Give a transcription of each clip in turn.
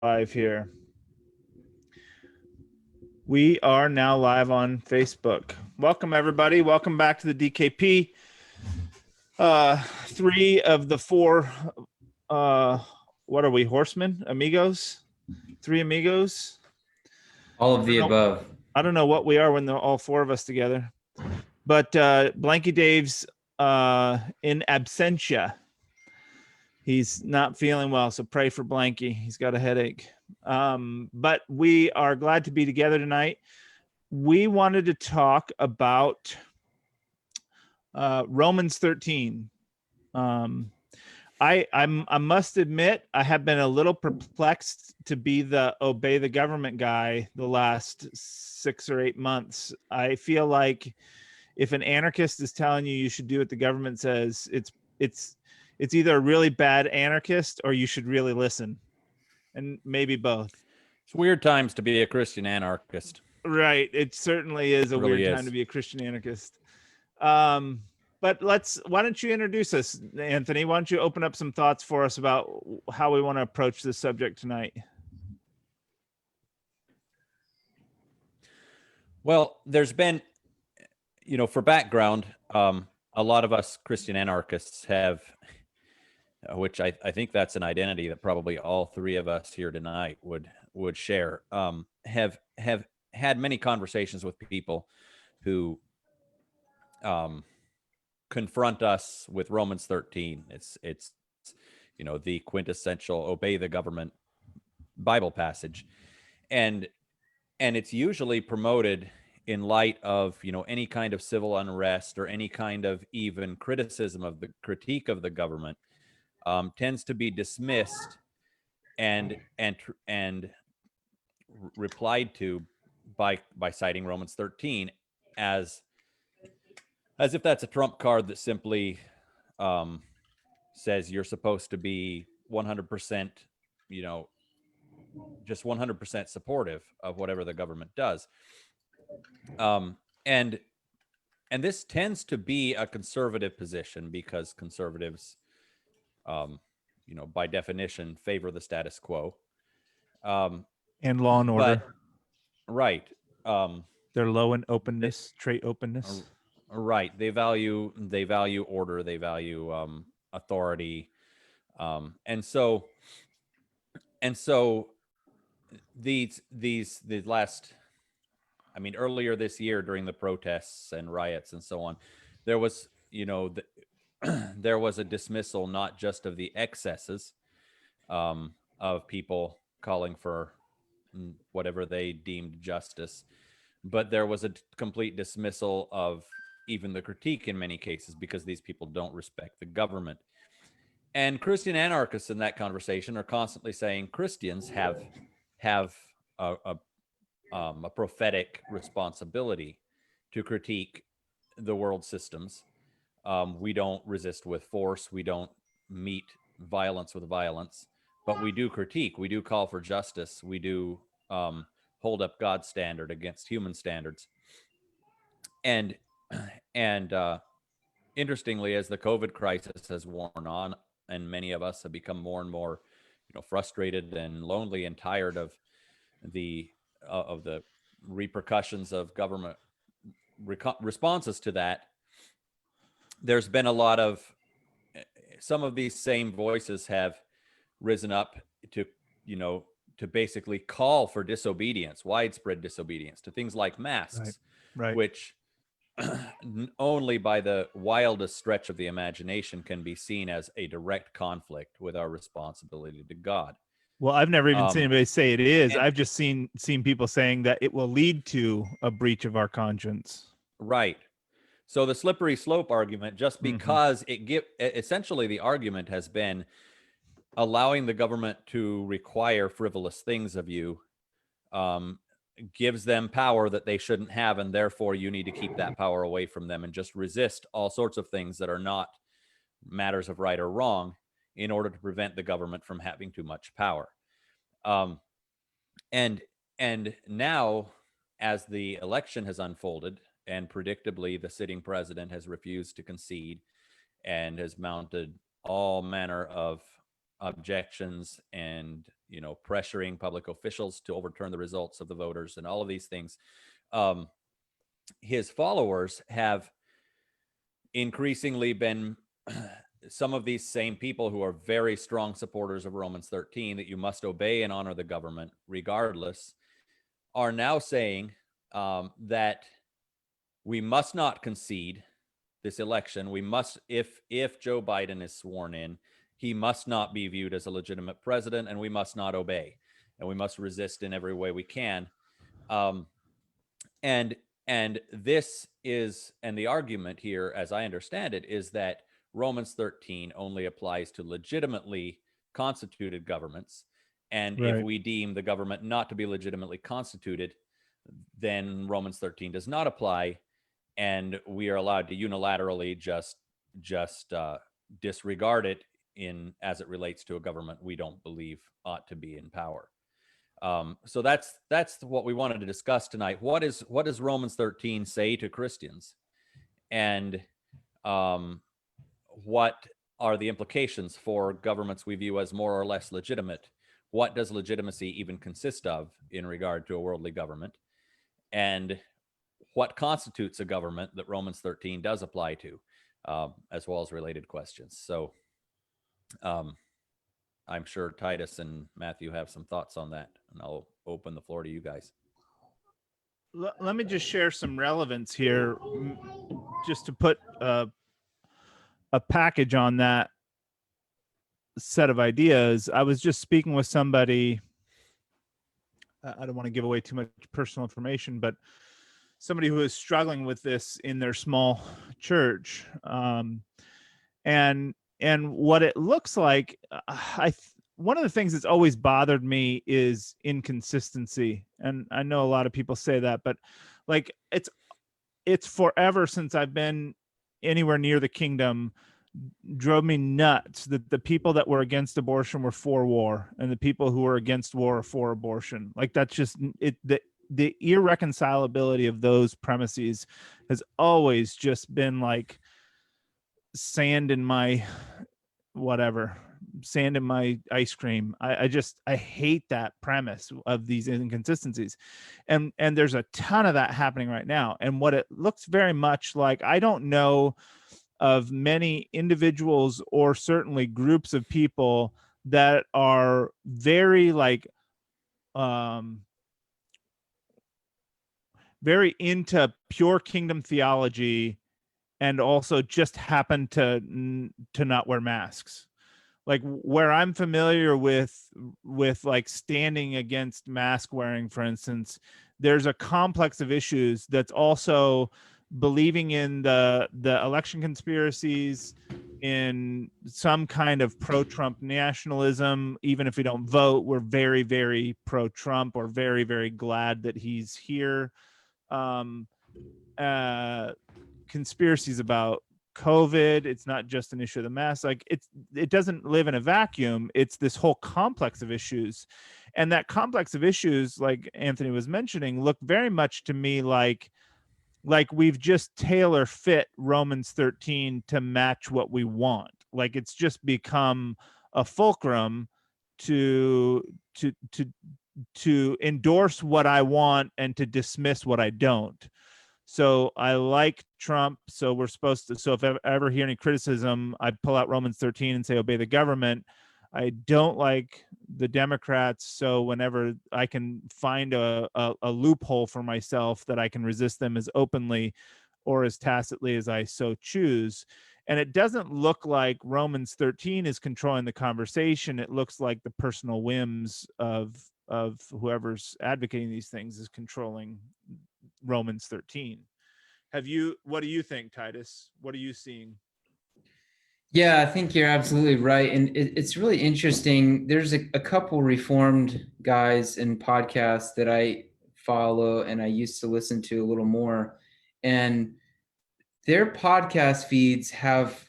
Live here. We are now live on Facebook. Welcome everybody. Welcome back to the DKP. Three of the four what are we, horsemen? Amigos? Three amigos? All of the above. I don't know what we are when they're all four of us together. But Blanky Dave's in absentia. He's not feeling well, so pray for Blanky. He's got a headache. But we are glad to be together tonight. We wanted to talk about Romans 13. I must admit, I have been a little perplexed to be the obey the government guy the last 6 or 8 months. I feel like if an anarchist is telling you should do what the government says, it's either a really bad anarchist or you should really listen, and maybe both. It's weird times to be a Christian anarchist. Right. It certainly is a weird time to be a Christian anarchist. But why don't you introduce us, Anthony? Why don't you open up some thoughts for us about how we want to approach this subject tonight? Well, there's been, for background, a lot of us Christian anarchists have, which I think that's an identity that probably all three of us here tonight would share, have had many conversations with people who confront us with Romans 13. It's the quintessential obey the government Bible passage, and it's usually promoted in light of any kind of civil unrest or any kind of even criticism of the critique of the government tends to be dismissed and replied to by citing Romans 13 as if that's a trump card that simply says you're supposed to be 100%, just 100% supportive of whatever the government does. And this tends to be a conservative position because conservatives, by definition, favor the status quo. And law and order. Right. They're low in openness, trait openness. Right. They value order. They value authority. And so these last, earlier this year during the protests and riots and so on, there was, there was a dismissal not just of the excesses of people calling for whatever they deemed justice, but there was a complete dismissal of even the critique in many cases because these people don't respect the government. And Christian anarchists in that conversation are constantly saying Christians have a prophetic responsibility to critique the world systems. We don't resist with force. We don't meet violence with violence, but we do critique. We do call for justice. We do hold up God's standard against human standards. And interestingly, as the COVID crisis has worn on, and many of us have become more and more, frustrated and lonely and tired of the repercussions of government responses to that, there's been a lot of some of these same voices have risen up to basically call for disobedience, widespread disobedience to things like masks, right. Which only by the wildest stretch of the imagination can be seen as a direct conflict with our responsibility to God. Well, I've never even seen anybody say it is. I've just seen people saying that it will lead to a breach of our conscience. Right. So the slippery slope argument, just because essentially the argument has been allowing the government to require frivolous things of you gives them power that they shouldn't have, and therefore you need to keep that power away from them and just resist all sorts of things that are not matters of right or wrong in order to prevent the government from having too much power. And now, as the election has unfolded, and predictably the sitting president has refused to concede and has mounted all manner of objections and, pressuring public officials to overturn the results of the voters and all of these things, his followers have increasingly been some of these same people who are very strong supporters of Romans 13, that you must obey and honor the government regardless, are now saying that we must not concede this election. We must, if Joe Biden is sworn in, he must not be viewed as a legitimate president, and we must not obey, and we must resist in every way we can. And this is, and the argument here, as I understand it, is that Romans 13 only applies to legitimately constituted governments. And Right. if we deem the government not to be legitimately constituted, then Romans 13 does not apply, and we are allowed to unilaterally just disregard it as it relates to a government we don't believe ought to be in power. So that's what we wanted to discuss tonight. What does Romans 13 say to Christians, and what are the implications for governments we view as more or less legitimate? What does legitimacy even consist of in regard to a worldly government? And what constitutes a government that Romans 13 does apply to, as well as related questions. So I'm sure Titus and Matthew have some thoughts on that, and I'll open the floor to you guys. Let me just share some relevance here, just to put a package on that set of ideas. I was just speaking with somebody. I don't want to give away too much personal information, but somebody who is struggling with this in their small church, and what it looks like. One of the things that's always bothered me is inconsistency, and I know a lot of people say that, but like it's forever since I've been anywhere near the kingdom, drove me nuts that the people that were against abortion were for war, and the people who were against war are for abortion. Like, that's just it. The irreconcilability of those premises has always just been like sand in my ice cream. I hate that premise of these inconsistencies, and there's a ton of that happening right now. And what it looks very much like, I don't know of many individuals or certainly groups of people that are very very into pure kingdom theology, and also just happen to not wear masks. Like, where I'm familiar with like standing against mask wearing, for instance, there's a complex of issues that's also believing in the election conspiracies, in some kind of pro-Trump nationalism. Even if we don't vote, we're very, very pro-Trump, or very, very glad that he's here. Conspiracies about COVID. It's not just an issue of the mask. Like, it doesn't live in a vacuum. It's this whole complex of issues, and that complex of issues, like Anthony was mentioning, look very much to me like we've just tailor fit Romans 13 to match what we want. Like, it's just become a fulcrum to endorse what I want and to dismiss what I don't. So I like Trump. So we're supposed to, so if I ever hear any criticism, I pull out Romans 13 and say, obey the government. I don't like the Democrats. So whenever I can find a loophole for myself that I can resist them as openly or as tacitly as I so choose. And it doesn't look like Romans 13 is controlling the conversation. It looks like the personal whims of whoever's advocating these things is controlling Romans 13. What do you think, Titus? What are you seeing? Yeah, I think you're absolutely right. And it's really interesting. There's a couple Reformed guys and podcasts that I follow and I used to listen to a little more. And their podcast feeds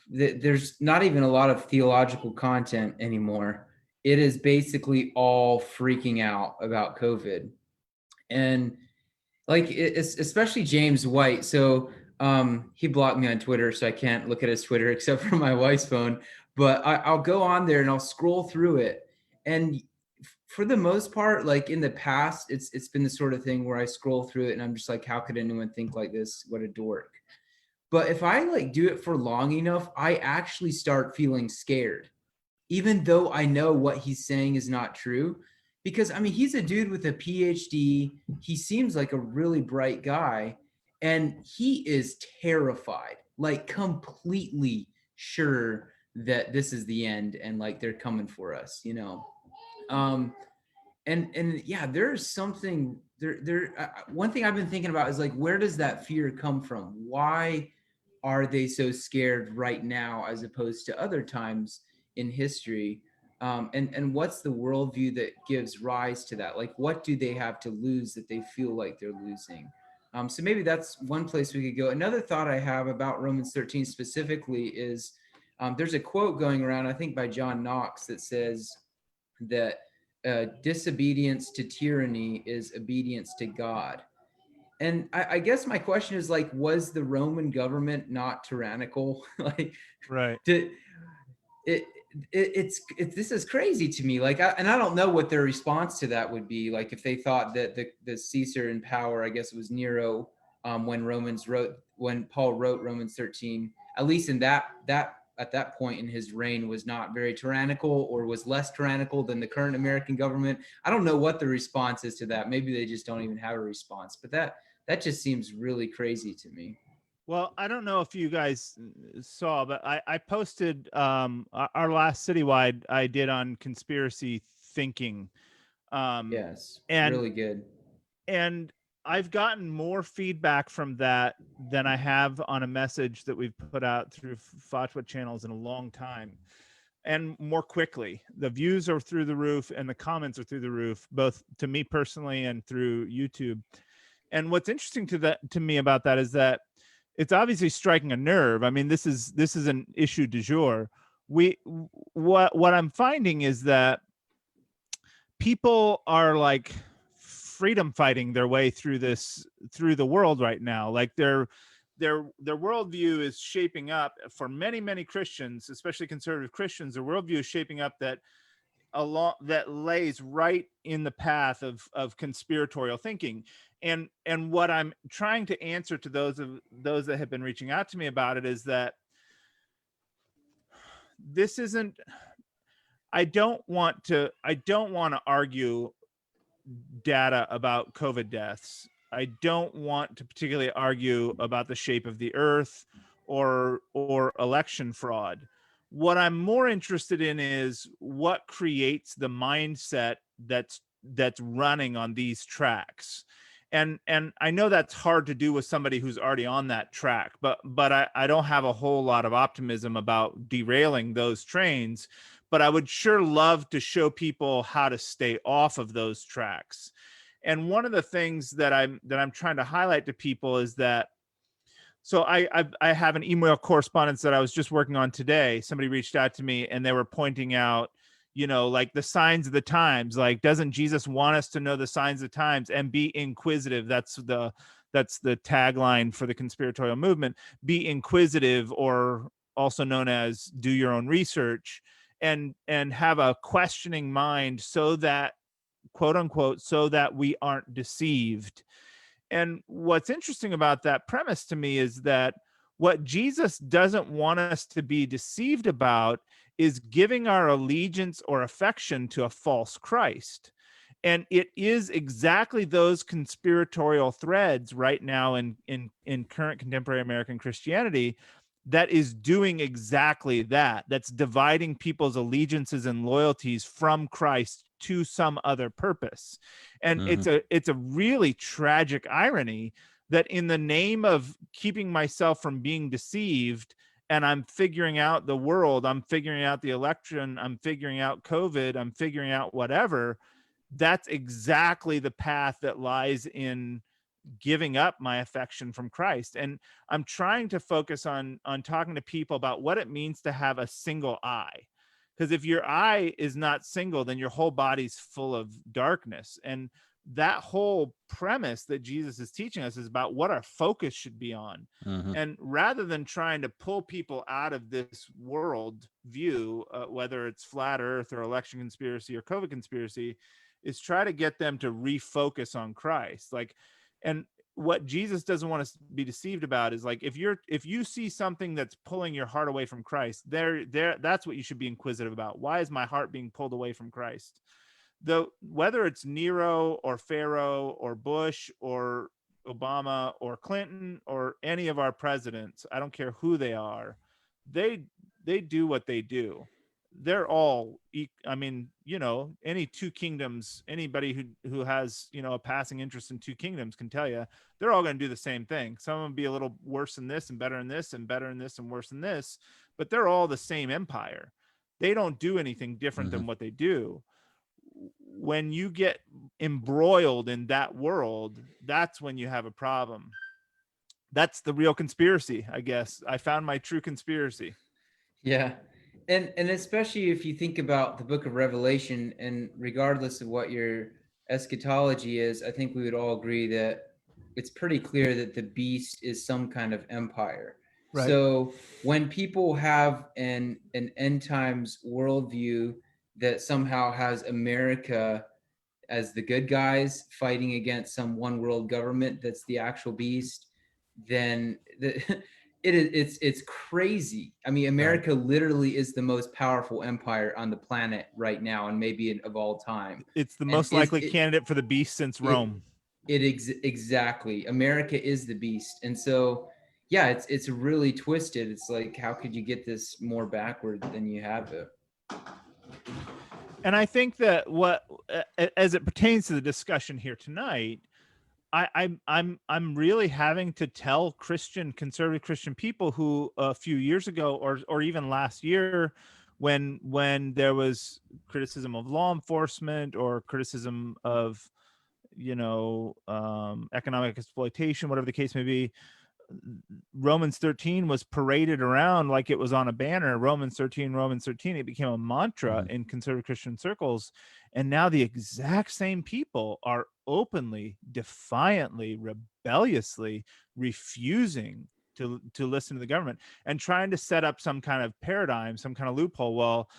there's not even a lot of theological content anymore. It is basically all freaking out about COVID. And like, it's especially James White. So he blocked me on Twitter, so I can't look at his Twitter except for my wife's phone. but I'll go on there and I'll scroll through it. And for the most part, like in the past, it's been the sort of thing where I scroll through it and I'm just like, how could anyone think like this? What a dork. But if I like do it for long enough, I actually start feeling scared, even though I know what he's saying is not true. Because I mean, he's a dude with a PhD. He seems like a really bright guy, and he is terrified, like completely sure that this is the end and like they're coming for us, you know. Um, and yeah, there's something there. One thing I've been thinking about is like, where does that fear come from? Why are they so scared right now as opposed to other times in history? And what's the worldview that gives rise to that? Like, what do they have to lose that they feel like they're losing? So maybe that's one place we could go. Another thought I have about Romans 13 specifically is there's a quote going around, I think by John Knox, that says that disobedience to tyranny is obedience to God. And I guess my question is like, was the Roman government not tyrannical? Like, Right. did it's this is crazy to me. Like, and I don't know what their response to that would be. Like, if they thought that the Caesar in power, I guess it was Nero, when Paul wrote Romans 13, at least in that at that point in his reign was not very tyrannical or was less tyrannical than the current American government. I don't know what the response is to that. Maybe they just don't even have a response. But that just seems really crazy to me. Well, I don't know if you guys saw, but I posted our last citywide I did on conspiracy thinking. Yes, And really good. and I've gotten more feedback from that than I have on a message that we've put out through Fatwa channels in a long time, and more quickly. The views are through the roof and the comments are through the roof, both to me personally and through YouTube. And what's interesting to me about that is that it's obviously striking a nerve. I mean, this is an issue du jour. What I'm finding is that people are like freedom fighting their way through the world right now. Like their worldview is shaping up for many Christians, especially conservative Christians. Their worldview is shaping up that lays right in the path of conspiratorial thinking. And what I'm trying to answer to those that have been reaching out to me about it is that this isn't, I don't want to argue data about COVID deaths. I don't want to particularly argue about the shape of the earth or election fraud. What I'm more interested in is what creates the mindset that's running on these tracks. And I know that's hard to do with somebody who's already on that track, but I don't have a whole lot of optimism about derailing those trains. But I would sure love to show people how to stay off of those tracks. And one of the things that I'm trying to highlight to people is that, so I have an email correspondence that I was just working on today. Somebody reached out to me and they were pointing out, like the signs of the times. Like, doesn't Jesus want us to know the signs of the times and be inquisitive? That's the tagline for the conspiratorial movement. Be inquisitive, or also known as do your own research, and have a questioning mind, so that, quote unquote, so that we aren't deceived. And what's interesting about that premise to me is that what Jesus doesn't want us to be deceived about is giving our allegiance or affection to a false Christ. And it is exactly those conspiratorial threads right now in current contemporary American Christianity that is doing exactly that. That's dividing people's allegiances and loyalties from Christ to some other purpose. And it's a really tragic irony that in the name of keeping myself from being deceived, and I'm figuring out the world, I'm figuring out the election, I'm figuring out COVID, I'm figuring out whatever, that's exactly the path that lies in giving up my affection from Christ. And I'm trying to focus on talking to people about what it means to have a single eye. Because if your eye is not single, then your whole body's full of darkness. And that whole premise that Jesus is teaching us is about what our focus should be on. Mhm. And rather than trying to pull people out of this world view, whether it's flat earth or election conspiracy or COVID conspiracy, is try to get them to refocus on Christ. Like, and what Jesus doesn't want us to be deceived about is, like, if you see something that's pulling your heart away from Christ, that's what you should be inquisitive about. Why is my heart being pulled away from Christ? Though whether it's Nero or Pharaoh or Bush or Obama or Clinton or any of our presidents, I don't care who they are, they do what they do. They're all, I mean, any two kingdoms, anybody who has, a passing interest in two kingdoms can tell you they're all going to do the same thing. Some of them be a little worse than this and better in this and better in this and worse than this, but they're all the same empire. They don't do anything different than what they do. When you get embroiled in that world, that's when you have a problem. That's the real conspiracy, I guess. I found my true conspiracy. Yeah. And especially if you think about the book of Revelation, and regardless of what your eschatology is, I think we would all agree that it's pretty clear that the beast is some kind of empire. Right. So when people have an end times worldview that somehow has America as the good guys fighting against some one world government that's the actual beast, then it's crazy. I mean, America literally is the most powerful empire on the planet right now, and maybe of all time. It's the most likely candidate for the beast since Rome. Exactly. America is the beast. And so, yeah, it's really twisted. It's like, how could you get this more backward than you have it? And I think that as it pertains to the discussion here tonight, I'm really having to tell conservative Christian people who a few years ago or even last year, when there was criticism of law enforcement or criticism of economic exploitation, whatever the case may be, Romans 13 was paraded around like it was on a banner. Romans 13. It became a mantra in conservative Christian circles. And now the exact same people are openly, defiantly, rebelliously refusing to listen to the government and trying to set up some kind of paradigm, some kind of loophole. Well,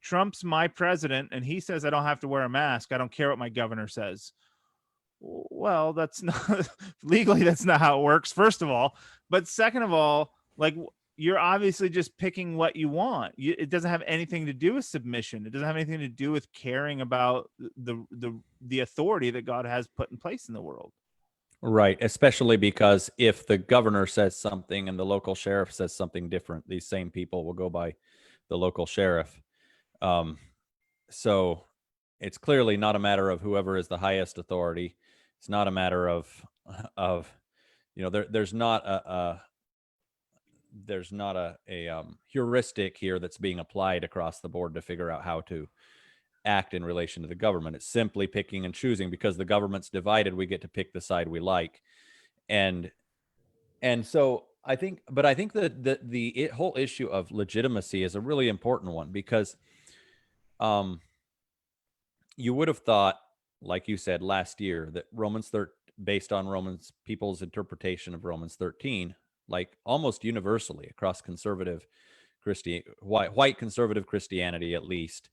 Trump's my president and he says I don't have to wear a mask. I don't care what my governor says. Well, that's not legally, that's not how it works, first of all. But second of all, like, you're obviously just picking what you want. It doesn't have anything to do with submission. It doesn't have anything to do with caring about the authority that God has put in place in the world. Right. Especially because if the governor says something and the local sheriff says something different, these same people will go by the local sheriff. So it's clearly not a matter of whoever is the highest authority. It's not a matter of there's not a heuristic here that's being applied across the board to figure out how to act in relation to the government. It's simply picking and choosing. Because the government's divided, we get to pick the side we like. And so I think that the whole issue of legitimacy is a really important one, because you would have thought, like you said last year, that based on people's interpretation of Romans 13, like almost universally across conservative white conservative Christianity, at least,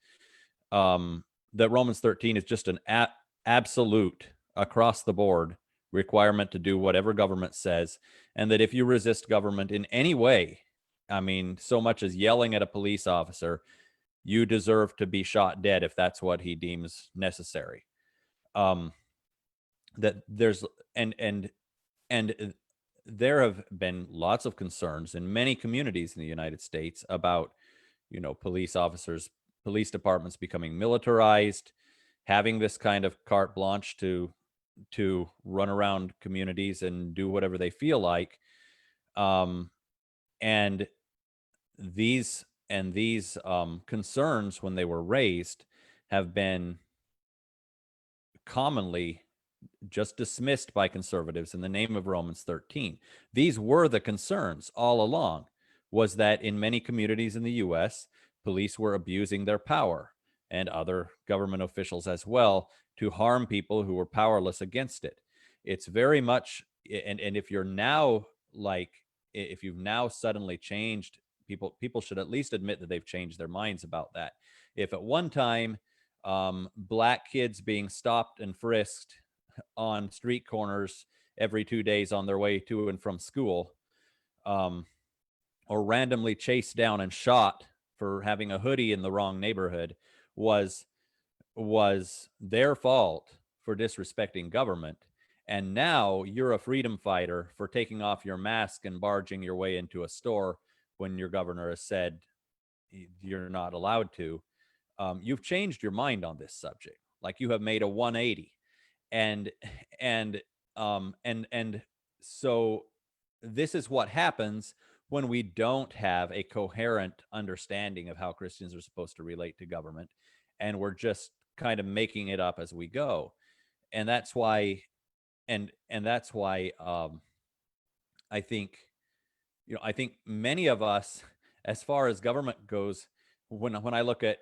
that Romans 13 is just an absolute across the board requirement to do whatever government says, and that if you resist government in any way, I mean, so much as yelling at a police officer, you deserve to be shot dead if that's what he deems necessary. That there's and there have been lots of concerns in many communities in the United States about, police departments becoming militarized, having this kind of carte blanche to run around communities and do whatever they feel like. And these concerns, when they were raised, have been commonly just dismissed by conservatives in the name of Romans 13. These were the concerns all along, was that in many communities in the U.S., police were abusing their power, and other government officials as well, to harm people who were powerless against it. It's very much, and if you're now like, if you've now suddenly changed, people should at least admit that they've changed their minds about that. If at one time, black kids being stopped and frisked on street corners every 2 days on their way to and from school, or randomly chased down and shot for having a hoodie in the wrong neighborhood was their fault for disrespecting government, and now you're a freedom fighter for taking off your mask and barging your way into a store when your governor has said you're not allowed to. You've changed your mind on this subject, like you have made a 180. And so this is what happens when we don't have a coherent understanding of how Christians are supposed to relate to government, and we're just kind of making it up as we go. And that's why, and that's why I think, I think many of us, as far as government goes, when I look at,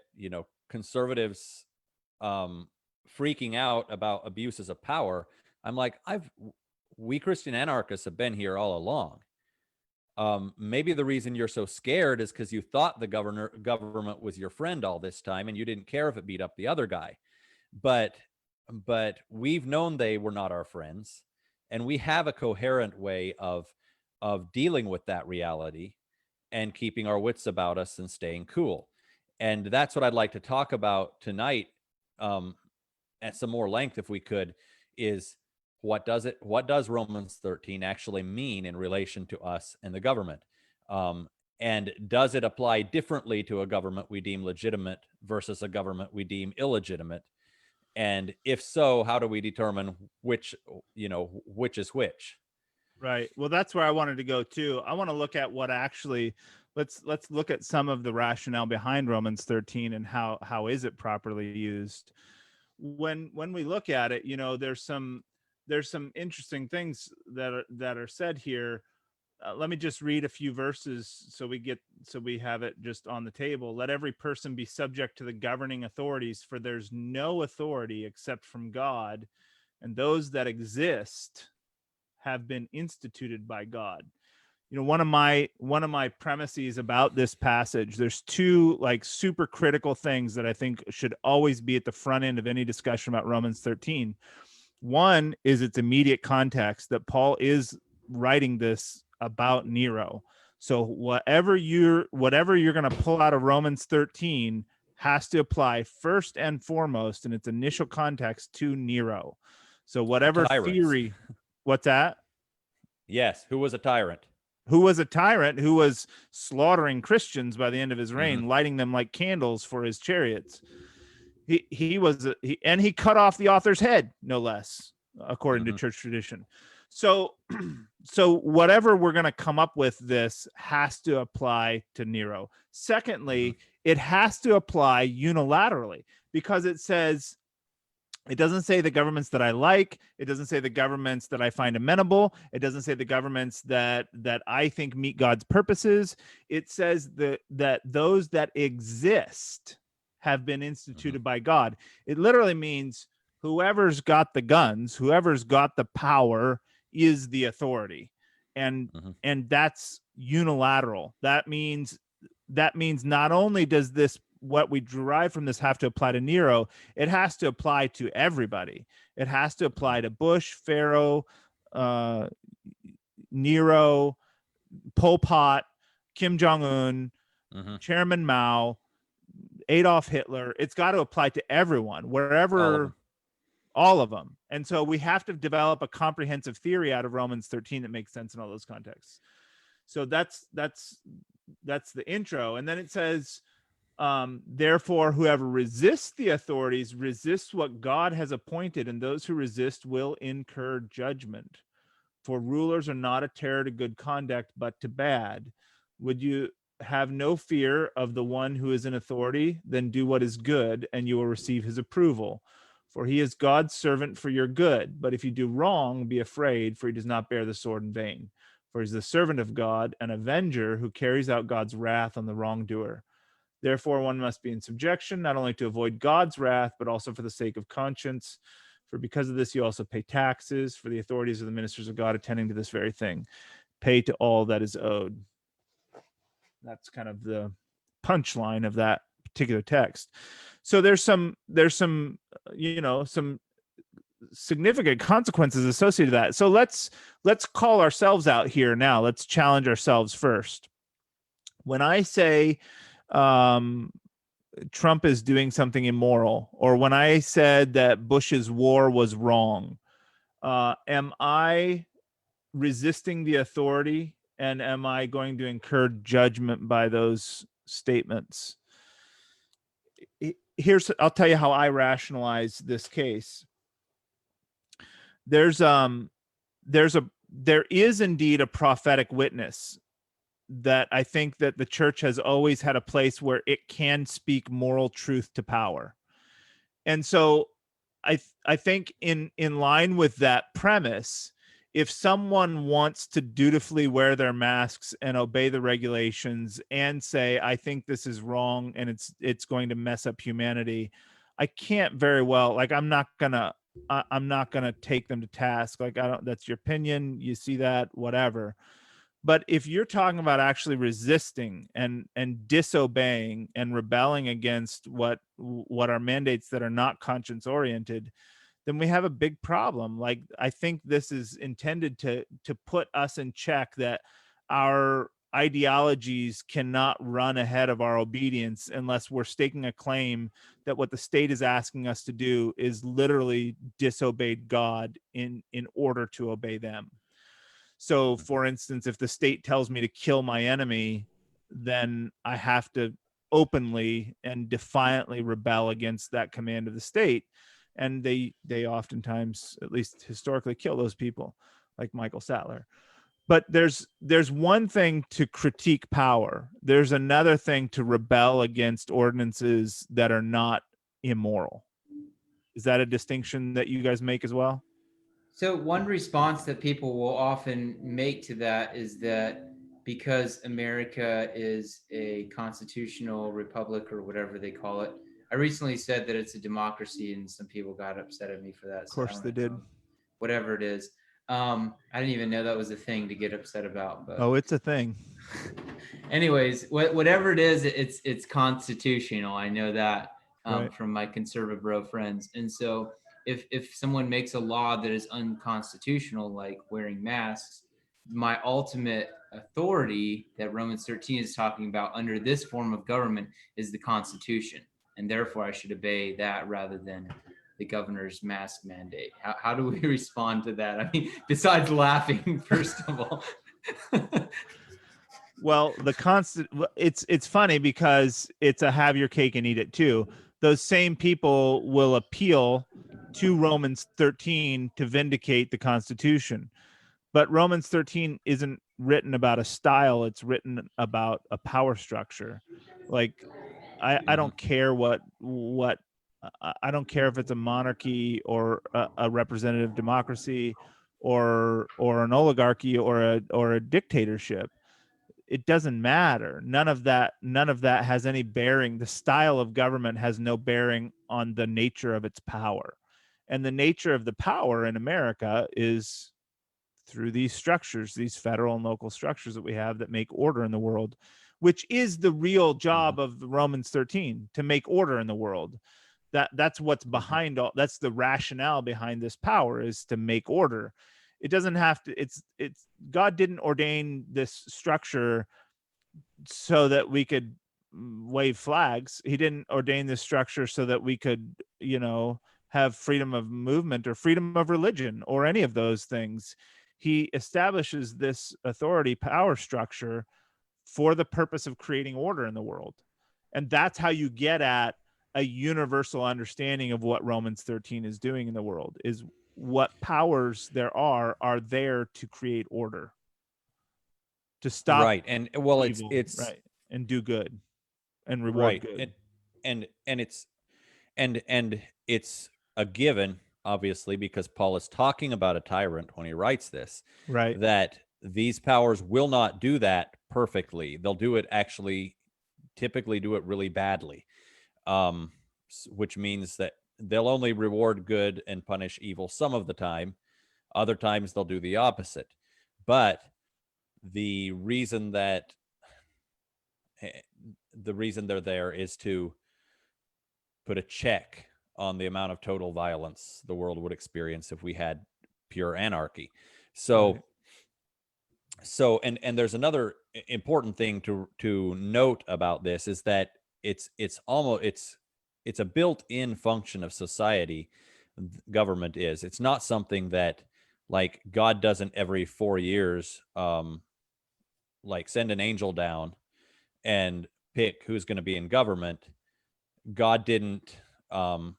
conservatives freaking out about abuses of power, I'm like, we Christian anarchists have been here all along. Maybe the reason you're so scared is because you thought the government was your friend all this time, and you didn't care if it beat up the other guy. But we've known they were not our friends, and we have a coherent way of dealing with that reality and keeping our wits about us and staying cool. And that's what I'd like to talk about tonight, at some more length, if we could, is what does Romans 13 actually mean in relation to us and the government? And does it apply differently to a government we deem legitimate versus a government we deem illegitimate? And if so, how do we determine which is which? Right. Well, that's where I wanted to go too. I want to look at what actually, let's look at some of the rationale behind Romans 13 and how is it properly used. When we look at it, there's some interesting things that are said here. Let me just read a few verses so we have it just on the table. Let every person be subject to the governing authorities, for there's no authority except from God, and those that exist have been instituted by God. One of my premises about this passage, there's two like super critical things that I think should always be at the front end of any discussion about Romans 13. One is its immediate context, that Paul is writing this about Nero. So whatever you're going to pull out of Romans 13 has to apply first and foremost in its initial context to Nero. So whatever theory, what's that? Yes, who was a tyrant? Who was a tyrant who was slaughtering Christians by the end of his reign, lighting them like candles for his chariots. He cut off the author's head, no less, according to church tradition. So whatever we're going to come up with, this has to apply to Nero. Secondly, it has to apply unilaterally, because it doesn't say the governments that I like. It doesn't say the governments that I find amenable. It doesn't say the governments that I think meet God's purposes. It says that those that exist have been instituted by God. It literally means whoever's got the guns, whoever's got the power is the authority. And that's unilateral. That means not only does this, what we derive from this, have to apply to Nero, it has to apply to everybody. It has to apply to Bush, Pharaoh, Nero, Pol Pot, Kim Jong-un, Chairman Mao, Adolf Hitler. It's got to apply to everyone, wherever, all of them. And so we have to develop a comprehensive theory out of Romans 13 that makes sense in all those contexts. So that's the intro. And then it says, therefore, whoever resists the authorities resists what God has appointed, and those who resist will incur judgment. For rulers are not a terror to good conduct, but to bad. Would you have no fear of the one who is in authority? Then do what is good, and you will receive his approval. For he is God's servant for your good. But if you do wrong, be afraid, for he does not bear the sword in vain. For he's the servant of God, an avenger who carries out God's wrath on the wrongdoer. Therefore, one must be in subjection, not only to avoid God's wrath, but also for the sake of conscience. For because of this, you also pay taxes, for the authorities of the ministers of God attending to this very thing. Pay to all that is owed. That's kind of the punchline of that particular text. So there's some some significant consequences associated with that. So let's call ourselves out here now. Let's challenge ourselves first. When I say Trump is doing something immoral, or when I said that Bush's war was wrong, am I resisting the authority, and am I going to incur judgment by those statements? I'll tell you how I rationalize this case. There is indeed a prophetic witness that I think that the church has always had a place where it can speak moral truth to power. And so I think in line with that premise, if someone wants to dutifully wear their masks and obey the regulations and say, I think this is wrong and it's going to mess up humanity, I can't very well, like, I'm not gonna take them to task. Like, that's your opinion, you see that, whatever. But if you're talking about actually resisting and disobeying and rebelling against what are mandates that are not conscience oriented, then we have a big problem. Like, I think this is intended to put us in check, that our ideologies cannot run ahead of our obedience unless we're staking a claim that what the state is asking us to do is literally disobeyed God in order to obey them. So, for instance, if the state tells me to kill my enemy, then I have to openly and defiantly rebel against that command of the state. And they oftentimes, at least historically, kill those people, like Michael Sattler. But there's one thing to critique power. There's another thing to rebel against ordinances that are not immoral. Is that a distinction that you guys make as well? So one response that people will often make to that is that because America is a constitutional republic, or whatever they call it. I recently said that it's a democracy, and some people got upset at me for that. Of course they did. Whatever it is. I didn't even know that was a thing to get upset about. But oh, it's a thing. Anyways, whatever it is, it's constitutional. I know that Right. from my conservative bro friends. And so if someone makes a law that is unconstitutional, like wearing masks, my ultimate authority that Romans 13 is talking about under this form of government is the Constitution. And therefore I should obey that rather than the governor's mask mandate. How do we respond to that? I mean, besides laughing, first of all. Well, it's funny because it's a have your cake and eat it too. Those same people will appeal to Romans 13 to vindicate the Constitution. But Romans 13 isn't written about a style, it's written about a power structure. Like, I don't care what I don't care if it's a monarchy or a representative democracy or an oligarchy or a dictatorship. It doesn't matter. None of that has any bearing. The style of government has no bearing on the nature of its power. And the nature of the power in America is through these structures, these federal and local structures that we have that make order in the world, which is the real job of Romans 13, to make order in the world. That's what's behind all. That's the rationale behind this power, is to make order. It doesn't have to. It's God didn't ordain this structure so that we could wave flags. He didn't ordain this structure so that we could, have freedom of movement or freedom of religion or any of those things. He establishes this authority power structure for the purpose of creating order in the world. And that's how you get at a universal understanding of what Romans 13 is doing in the world, is what powers there are there to create order, to stop right. And well, evil, it's right, and do good and reward right. good. And it's a given, obviously, because Paul is talking about a tyrant when he writes this, Right. that these powers will not do that perfectly. They'll do it actually typically do it really badly, which means that they'll only reward good and punish evil some of the time. Other times they'll do the opposite. But the reason that the reason they're there is to put a check on the amount of total violence the world would experience if we had pure anarchy. So Right. so and there's another important thing to note about this, is that it's a built-in function of society. Government is, it's not something that, like, God doesn't every 4 years like send an angel down and pick who's going to be in government. God didn't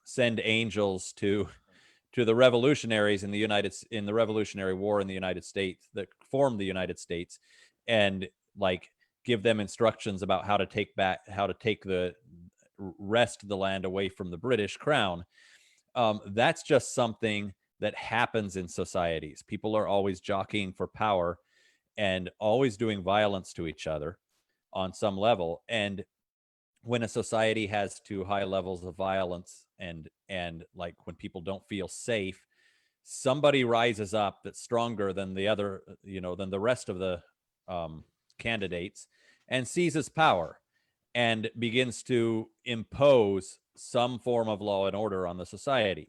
send angels to the revolutionaries in the Revolutionary War in the United States, that formed the United States, and like give them instructions about how to take the rest of the land away from the British Crown. That's just something that happens in societies. People are always jockeying for power and always doing violence to each other on some level. And when a society has too high levels of violence, and like when people don't feel safe, somebody rises up that's stronger than the other, than the rest of the candidates, and seizes power and begins to impose some form of law and order on the society.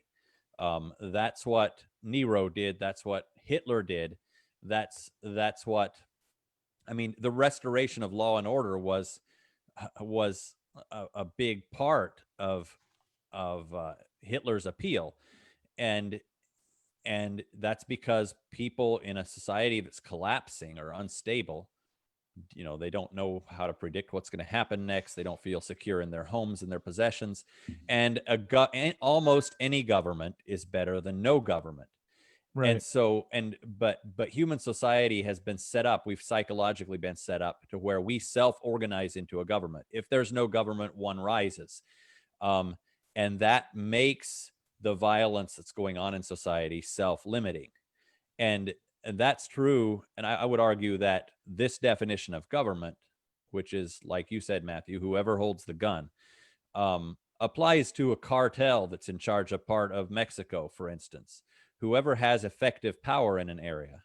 That's what Nero did. That's what Hitler did. That's what, I mean, the restoration of law and order was a big part of Hitler's appeal, and that's because people in a society that's collapsing or unstable, they don't know how to predict what's going to happen next. They don't feel secure in their homes and their possessions, and almost any government is better than no government. Right. And so, but human society has been set up, we've psychologically been set up to where we self-organize into a government. If there's no government, one rises. And that makes the violence that's going on in society self-limiting. And that's true. And I would argue that this definition of government, which is, like you said, Matthew, whoever holds the gun, applies to a cartel that's in charge of part of Mexico, for instance. Whoever has effective power in an area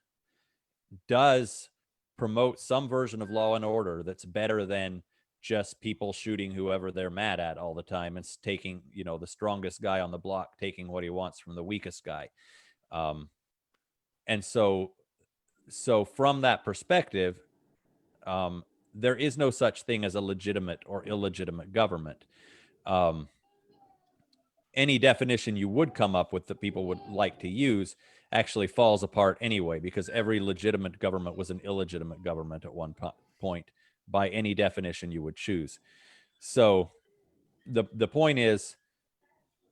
does promote some version of law and order that's better than just people shooting whoever they're mad at all the time and taking, the strongest guy on the block taking what he wants from the weakest guy. And so from that perspective, there is no such thing as a legitimate or illegitimate government. Any definition you would come up with that people would like to use actually falls apart anyway, because every legitimate government was an illegitimate government at one point by any definition you would choose. So the point is,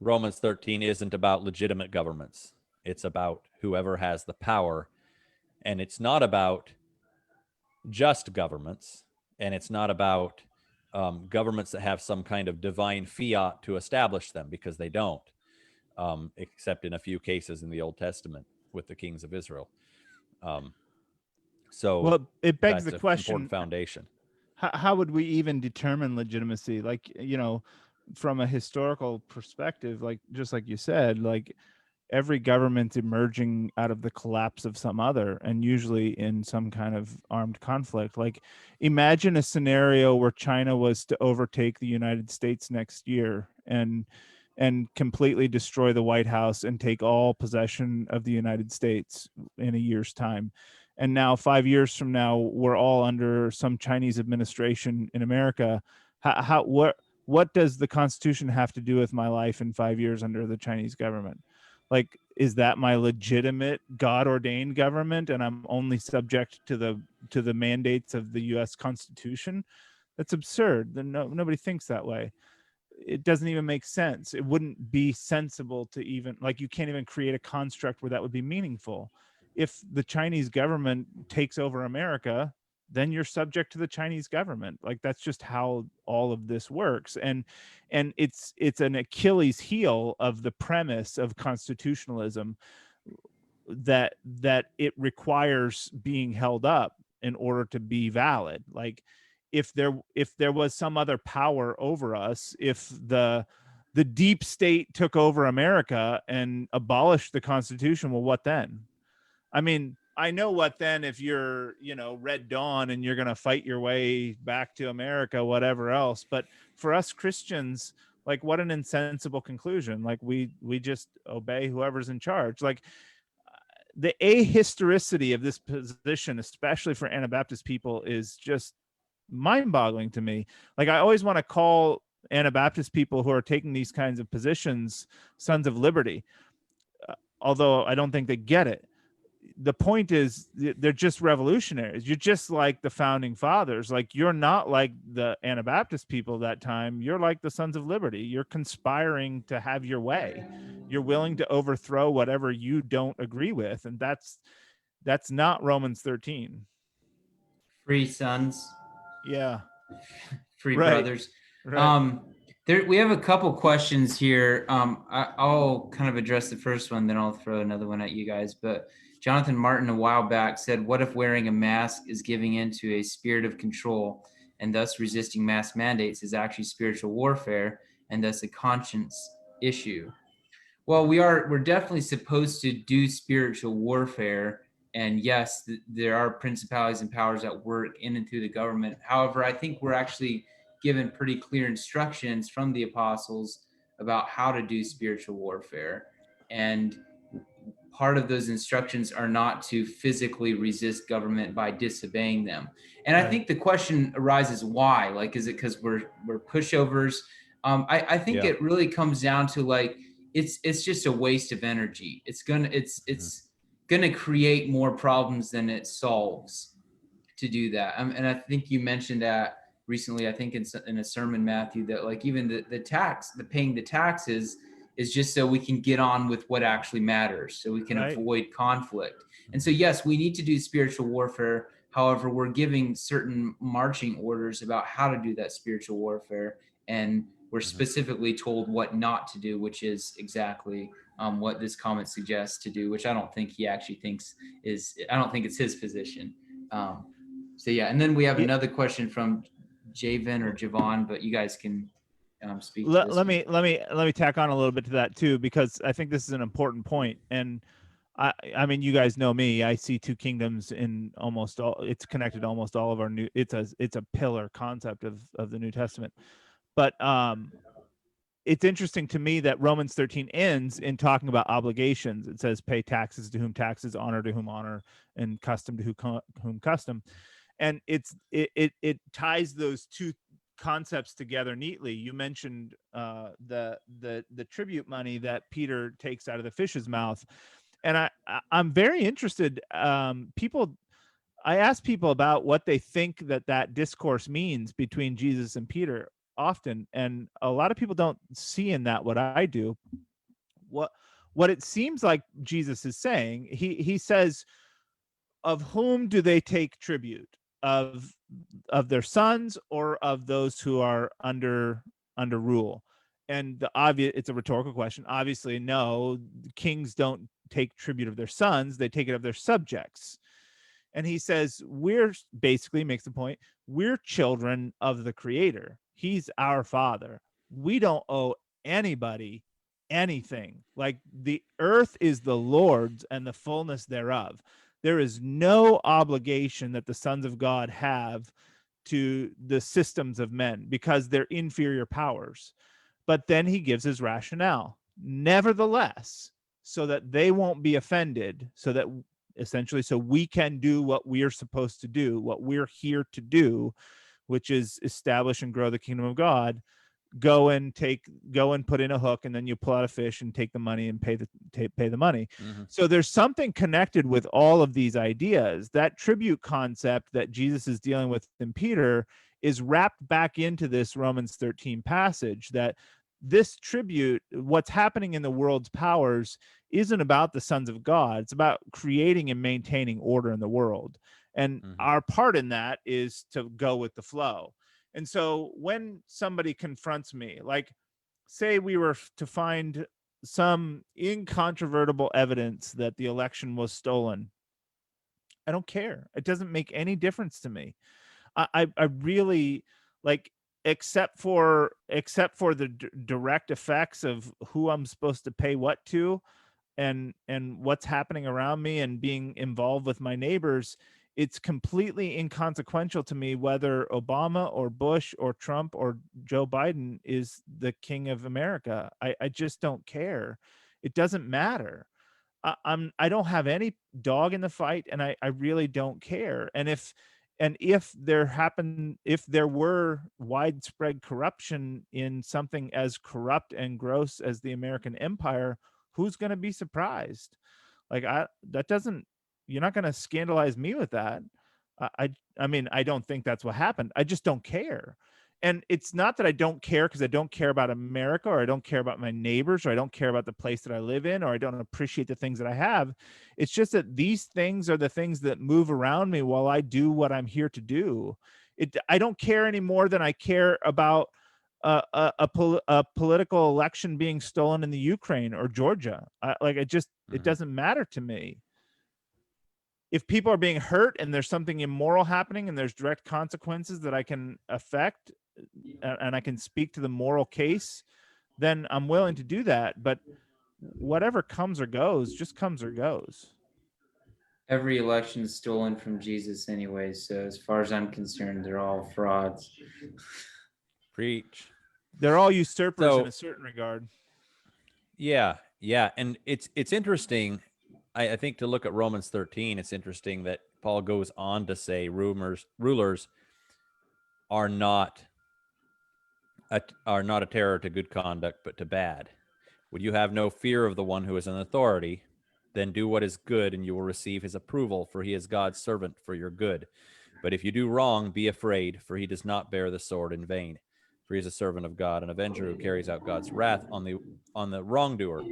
Romans 13 isn't about legitimate governments. It's about whoever has the power. And it's not about just governments. And it's not about governments that have some kind of divine fiat to establish them, because they don't, except in a few cases in the Old Testament with the kings of Israel. So Well, it begs that's the an question, important foundation. how would we even determine legitimacy? Like, from a historical perspective, like, just like you said, like, every government emerging out of the collapse of some other, and usually in some kind of armed conflict. Like, imagine a scenario where China was to overtake the United States next year and completely destroy the White House and take all possession of the United States in a year's time. And now 5 years from now, we're all under some Chinese administration in America. What does the Constitution have to do with my life in 5 years under the Chinese government? Like, is that my legitimate God-ordained government, and I'm only subject to the mandates of the U.S. Constitution? That's absurd. Nobody thinks that way. It doesn't even make sense. It wouldn't be sensible to even, like, you can't even create a construct where that would be meaningful. If the Chinese government takes over America, then you're subject to the Chinese government. Like, that's just how all of this works. And it's an Achilles heel of the premise of constitutionalism, that it requires being held up in order to be valid. Like, if there was some other power over us, if the deep state took over America and abolished the Constitution, well, what then? I mean, I know what then if you're, Red Dawn and you're going to fight your way back to America, whatever else. But for us Christians, like, what an insensible conclusion. Like, we just obey whoever's in charge. Like, the ahistoricity of this position, especially for Anabaptist people, is just mind-boggling to me. Like, I always want to call Anabaptist people who are taking these kinds of positions sons of liberty, although I don't think they get it. The point is, they're just revolutionaries. You're just like the founding fathers. Like, you're not like the Anabaptist people that time. You're like the sons of liberty. You're conspiring to have your way. You're willing to overthrow whatever you don't agree with, and that's not Romans 13. Free sons, Yeah. free Right. brothers. Right. We have a couple questions here. I'll kind of address the first one, then I'll throw another one at you guys. But Jonathan Martin a while back said, what if wearing a mask is giving into a spirit of control, and thus resisting mask mandates is actually spiritual warfare and thus a conscience issue? Well, we're definitely supposed to do spiritual warfare. And yes, there are principalities and powers that work in and through the government. However, I think we're actually given pretty clear instructions from the apostles about how to do spiritual warfare. And part of those instructions are not to physically resist government by disobeying them. And I think the question arises, why? Like, is it because we're pushovers? I think it really comes down to, like, it's just a waste of energy. It's gonna create more problems than it solves to do that. And I think you mentioned that recently, I think in a sermon, Matthew, that, like, even the paying the taxes is just so we can get on with what actually matters, so we can avoid conflict. And so, yes, we need to do spiritual warfare. However, we're giving certain marching orders about how to do that spiritual warfare. And we're specifically told what not to do, which is exactly what this comment suggests to do, which I don't think he actually thinks I don't think it's his position. So yeah, and then we have another question from Javen or Javon, but you guys can speak to this. Let me tack on a little bit to that too, because I think this is an important point. And I mean, you guys know me. I see two kingdoms in almost all. It's connected to almost all of our new. It's a pillar concept of the New Testament. But it's interesting to me that Romans 13 ends in talking about obligations. It says, "Pay taxes to whom taxes, honor to whom honor, and custom to whom custom." And it ties those two concepts together neatly. You mentioned the tribute money that Peter takes out of the fish's mouth, and I'm very interested. I ask people about what they think that discourse means between Jesus and Peter often, and a lot of people don't see in that what I do. What it seems like Jesus is saying, he says, of whom do they take tribute? Of their sons, or of those who are under rule? And the obvious, it's a rhetorical question. Obviously, no, kings don't take tribute of their sons, they take it of their subjects. And he says, we're basically, makes the point, we're children of the Creator. He's our Father. We don't owe anybody anything. Like, the earth is the Lord's and the fullness thereof. There is no obligation that the sons of God have to the systems of men, because they're inferior powers. But then he gives his rationale. Nevertheless, so that they won't be offended, so that essentially, so we can do what we are supposed to do, what we're here to do, which is establish and grow the kingdom of God. Go and put in a hook, and then you pull out a fish and take the money and pay the money. So there's something connected with all of these ideas. That tribute concept that Jesus is dealing with in Peter is wrapped back into this Romans 13 passage, that this tribute, what's happening in the world's powers, isn't about the sons of God. It's about creating and maintaining order in the world. And our part in that is to go with the flow. And so when somebody confronts me, like, say we were to find some incontrovertible evidence that the election was stolen, I don't care. It doesn't make any difference to me. I really like, except for the direct effects of who I'm supposed to pay what to, and what's happening around me and being involved with my neighbors, it's completely inconsequential to me whether Obama or Bush or Trump or Joe Biden is the king of America. I just don't care. It doesn't matter. I don't have any dog in the fight, and I really don't care. If there were widespread corruption in something as corrupt and gross as the American empire, who's going to be surprised? Like, that doesn't, you're not going to scandalize me with that. I mean, I don't think that's what happened. I just don't care. And it's not that I don't care because I don't care about America, or I don't care about my neighbors, or I don't care about the place that I live in, or I don't appreciate the things that I have. It's just that these things are the things that move around me while I do what I'm here to do. I don't care any more than I care about a political election being stolen in the Ukraine or Georgia. It doesn't matter to me. If people are being hurt and there's something immoral happening and there's direct consequences that I can affect, and I can speak to the moral case, then I'm willing to do that. But whatever comes or goes, just comes or goes. Every election is stolen from Jesus anyway, so as far as I'm concerned, they're all frauds. Preach. They're all usurpers So- in a certain regard. Yeah, and it's interesting. I think to look at Romans 13, it's interesting that Paul goes on to say rulers are not a terror to good conduct, but to bad. Would you have no fear of the one who is in authority? Then do what is good, and you will receive his approval, for he is God's servant for your good. But if you do wrong, be afraid, for he does not bear the sword in vain. For he is a servant of God, an avenger who carries out God's wrath on the wrongdoer.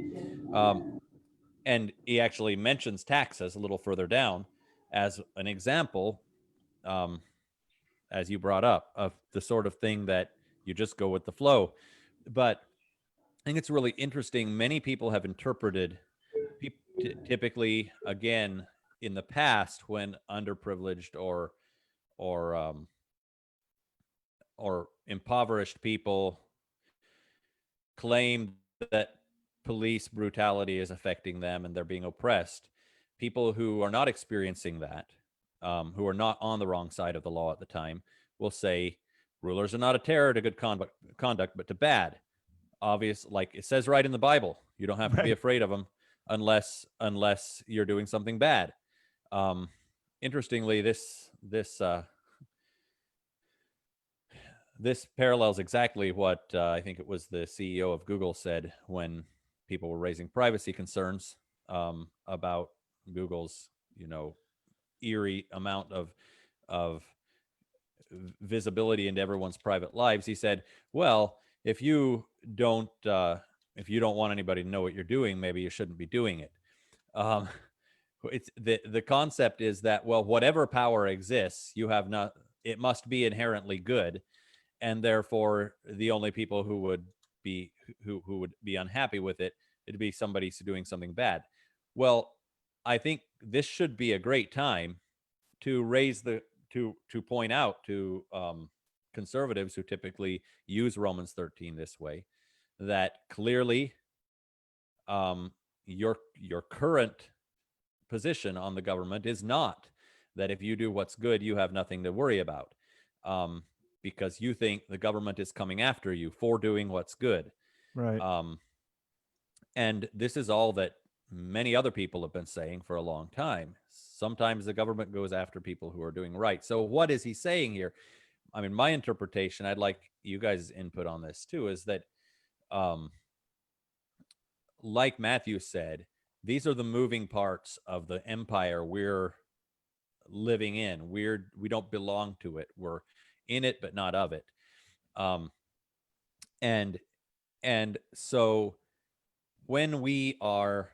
And he actually mentions taxes a little further down as an example, as you brought up, of the sort of thing that you just go with the flow. But I think it's really interesting. Many people have interpreted, typically, again, in the past, when underprivileged or impoverished people claim that police brutality is affecting them and they're being oppressed. People who are not experiencing that, who are not on the wrong side of the law at the time, will say rulers are not a terror to good conduct, but to bad. Obvious, like it says right in the Bible, you don't have to be afraid of them unless you're doing something bad. Interestingly, this parallels exactly what I think it was the CEO of Google said when people were raising privacy concerns about Google's, eerie amount of visibility into everyone's private lives. He said, "Well, if you don't want anybody to know what you're doing, maybe you shouldn't be doing it." It's the concept is that, well, whatever power exists, it must be inherently good, and therefore the only people who would be unhappy with it, it'd be somebody doing something bad. Well, I think this should be a great time to to point out to conservatives who typically use Romans 13 this way, that clearly your current position on the government is not that if you do what's good, you have nothing to worry about, because you think the government is coming after you for doing what's good. Right. And this is all that many other people have been saying for a long time. Sometimes the government goes after people who are doing right. So what is he saying here? I mean, my interpretation, I'd like you guys' input on this too, is that, like Matthew said, these are the moving parts of the empire we're living in. We don't belong to it. We're in it, but not of it. And so when we are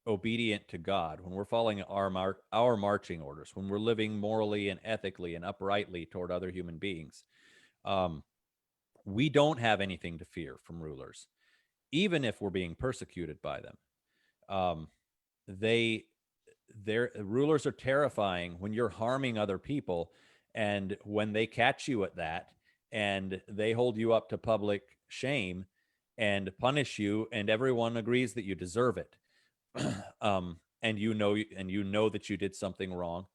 obedient to God, when we're following our marching orders, when we're living morally and ethically and uprightly toward other human beings, we don't have anything to fear from rulers, even if we're being persecuted by them. Their rulers are terrifying when you're harming other people And when they catch you at that and they hold you up to public shame and punish you, and everyone agrees that you deserve it, and you know that you did something wrong,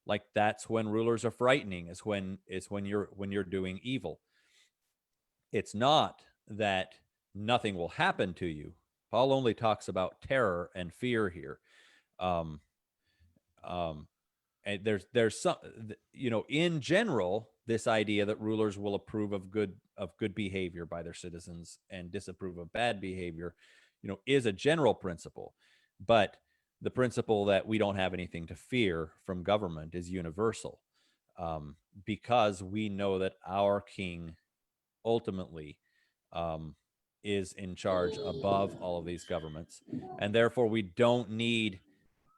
like that's when rulers are frightening, is when you're doing evil. It's not that nothing will happen to you. Paul only talks about terror and fear here. Um, um, and there's some, in general, this idea that rulers will approve of good behavior by their citizens and disapprove of bad behavior, is a general principle. But the principle that we don't have anything to fear from government is universal, because we know that our king ultimately um, is in charge above all of these governments, and therefore we don't need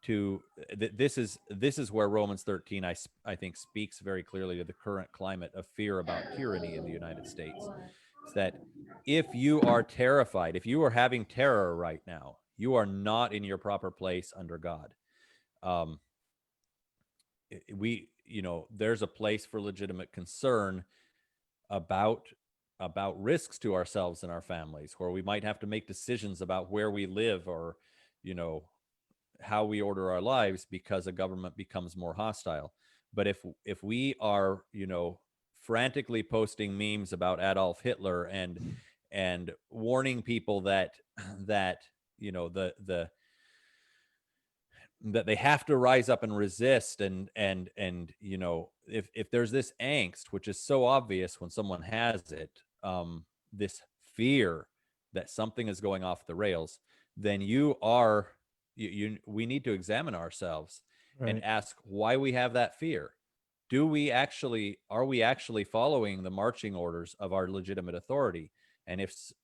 to. This is where Romans 13, I think, speaks very clearly to the current climate of fear about tyranny in the United States. It's that if you are terrified, if you are having terror right now, you are not in your proper place under God. Um, there's a place for legitimate concern about risks to ourselves and our families, where we might have to make decisions about where we live, or how we order our lives, because a government becomes more hostile. But if we are frantically posting memes about Adolf Hitler and warning people that the that they have to rise up and resist, and if there's this angst, which is so obvious when someone has it, this fear that something is going off the rails, then we need to examine ourselves and ask why we have that fear. Are we actually following the marching orders of our legitimate authority? And if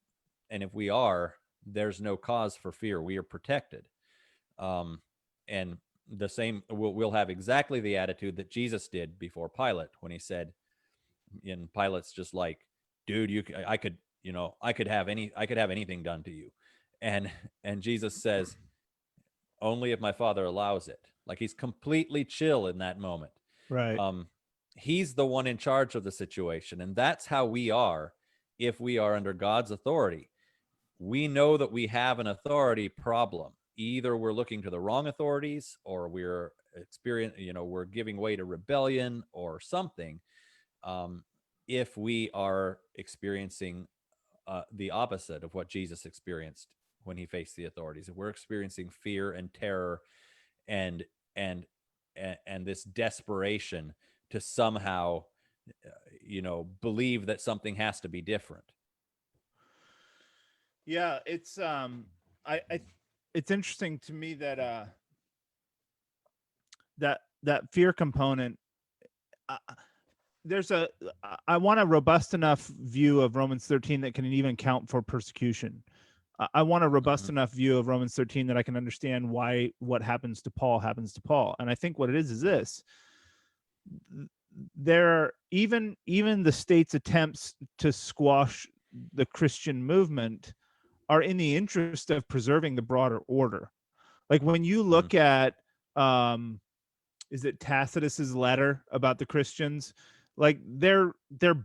we are, there's no cause for fear. We are protected. And the same, we'll have exactly the attitude that Jesus did before Pilate, when he said, and Pilate's just like, dude, I could have anything done to you. And Jesus says, only if my Father allows it. Like, he's completely chill in that moment. Right. He's the one in charge of the situation. And that's how we are if we are under God's authority. We know that we have an authority problem. Either we're looking to the wrong authorities, or we're giving way to rebellion or something. If we are experiencing the opposite of what Jesus experienced when he faced the authorities, if we're experiencing fear and terror and this desperation to somehow believe that something has to be different. Yeah, it's it's interesting to me that that fear component. I want a robust enough view of Romans 13 that can even count for persecution. I want a robust enough view of Romans 13 that I can understand why what happens to Paul happens to Paul. And I think what it is this: there even the state's attempts to squash the Christian movement are in the interest of preserving the broader order. Like when you look at is it Tacitus's letter about the Christians? Like they're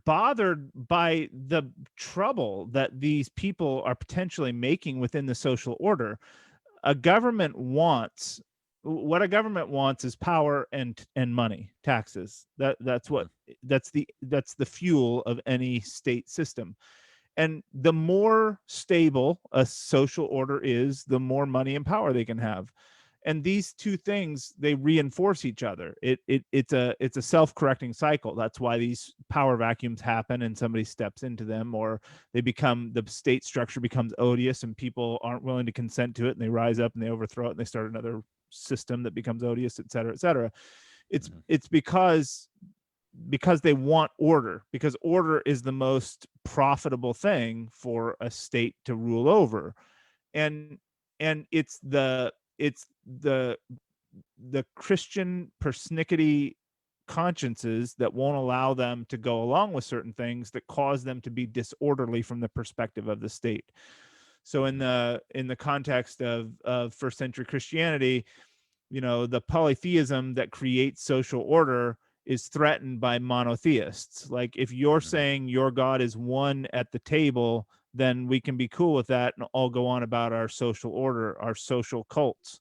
bothered by the trouble that these people are potentially making within the social order. What a government wants is power and money, taxes. That's the fuel of any state system. And the more stable a social order is, the more money and power they can have. And these two things, they reinforce each other. It's a self-correcting cycle. That's why these power vacuums happen and somebody steps into them, or the state structure becomes odious and people aren't willing to consent to it, and they rise up and they overthrow it and they start another system that becomes odious, et cetera, et cetera. It's because they want order, because order is the most profitable thing for a state to rule over. And it's the Christian persnickety consciences that won't allow them to go along with certain things that cause them to be disorderly from the perspective of the state. So in the context of first century Christianity, the polytheism that creates social order is threatened by monotheists. Like if you're saying your God is one at the table, then we can be cool with that and all go on about our social order, our social cults.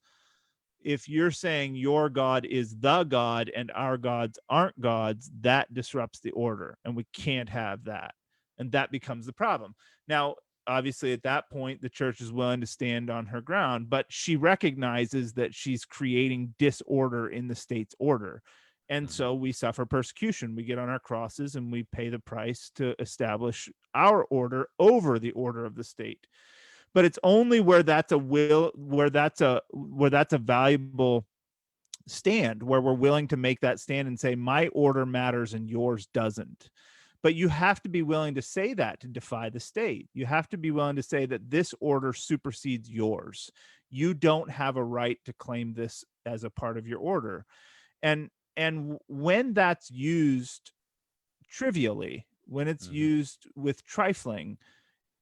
If you're saying your God is the God and our gods aren't gods, that disrupts the order, and we can't have that. And that becomes the problem. Now, obviously, at that point, the church is willing to stand on her ground, but she recognizes that she's creating disorder in the state's order. And so we suffer persecution. We get on our crosses and we pay the price to establish our order over the order of the state. But it's only where that's a valuable stand, where we're willing to make that stand and say my order matters and yours doesn't. But you have to be willing to say that to defy the state. You have to be willing to say that this order supersedes yours. You don't have a right to claim this as a part of your order. And when that's used trivially, when it's used with trifling,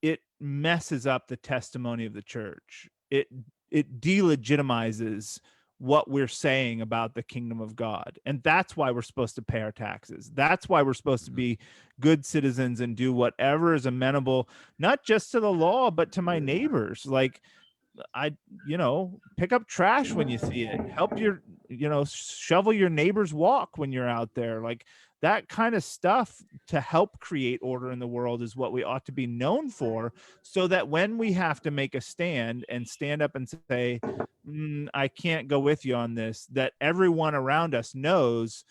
it messes up the testimony of the church. It delegitimizes what we're saying about the kingdom of God. And that's why we're supposed to pay our taxes. That's why we're supposed to be good citizens and do whatever is amenable, not just to the law, but to my neighbors. Like, pick up trash when you see it. Help shovel your neighbor's walk when you're out there. Like that kind of stuff to help create order in the world is what we ought to be known for, so that when we have to make a stand and stand up and say, I can't go with you on this, that everyone around us knows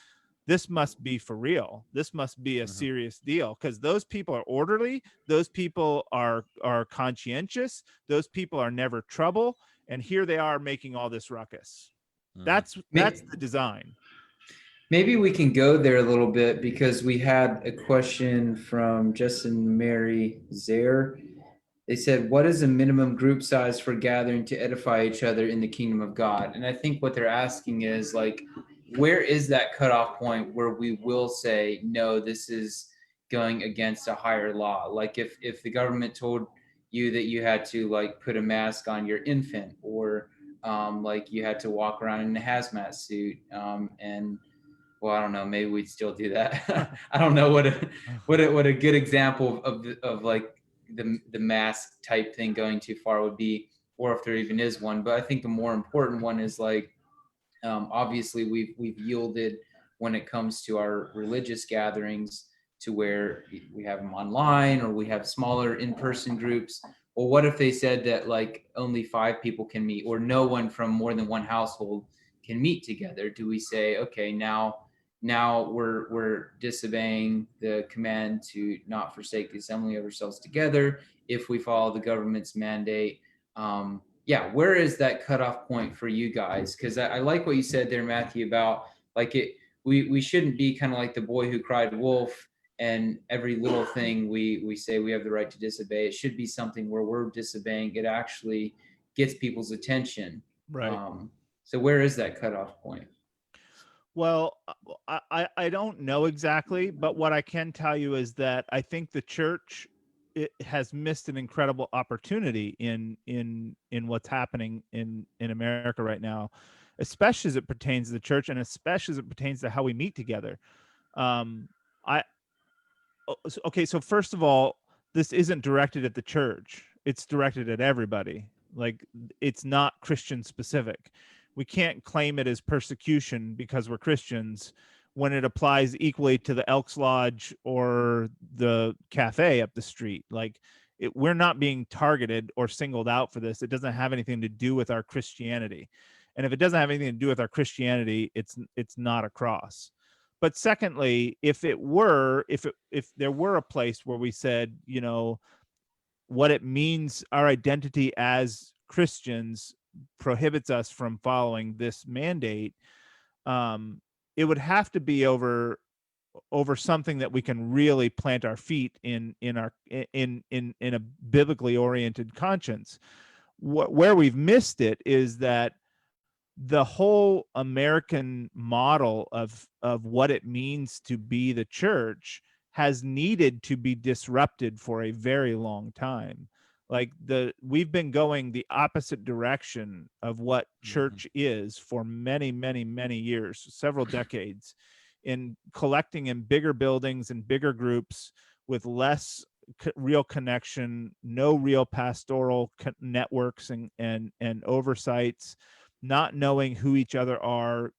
this must be for real. This must be a serious deal, because those people are orderly. Those people are conscientious. Those people are never trouble. And here they are making all this ruckus. That's the design. Maybe we can go there a little bit, because we had a question from Justin Mary Zaire. They said, what is a minimum group size for gathering to edify each other in the kingdom of God? And I think what they're asking is, like, where is that cutoff point where we will say, no, this is going against a higher law? Like if the government told you that you had to like put a mask on your infant, or like you had to walk around in a hazmat suit, and well, I don't know, maybe we'd still do that. I don't know what a good example of like the mask type thing going too far would be, or if there even is one. But I think the more important one is like, obviously we've yielded when it comes to our religious gatherings to where we have them online, or we have smaller in-person groups. Well, what if they said that like only 5 people can meet, or no one from more than one household can meet together? Do we say, okay, now we're disobeying the command to not forsake the assembly of ourselves together if we follow the government's mandate? Where is that cutoff point for you guys? Because I like what you said there, Matthew, about like we shouldn't be kind of like the boy who cried wolf, and every little thing we say we have the right to disobey. It should be something where we're disobeying, it actually gets people's attention. Right. So where is that cutoff point? Well, I don't know exactly, but what I can tell you is that I think the church has missed an incredible opportunity in what's happening in America right now, especially as it pertains to the church, and especially as it pertains to how we meet together. Okay, so first of all, this isn't directed at the church. It's directed at everybody. Like, it's not Christian specific. We can't claim it as persecution because we're Christians when it applies equally to the Elks Lodge or the cafe up the street. Like, we're not being targeted or singled out for this. It doesn't have anything to do with our Christianity. And if it doesn't have anything to do with our Christianity, it's not a cross. But secondly, if there were a place where we said, what it means, our identity as Christians prohibits us from following this mandate, it would have to be over something that we can really plant our feet in a biblically oriented conscience. Where we've missed it is that the whole American model of what it means to be the church has needed to be disrupted for a very long time. Like, we've been going the opposite direction of what church is for many, many, many years, several decades. in collecting in bigger buildings and bigger groups with less real connection, no real pastoral networks and oversights, not knowing who each other are,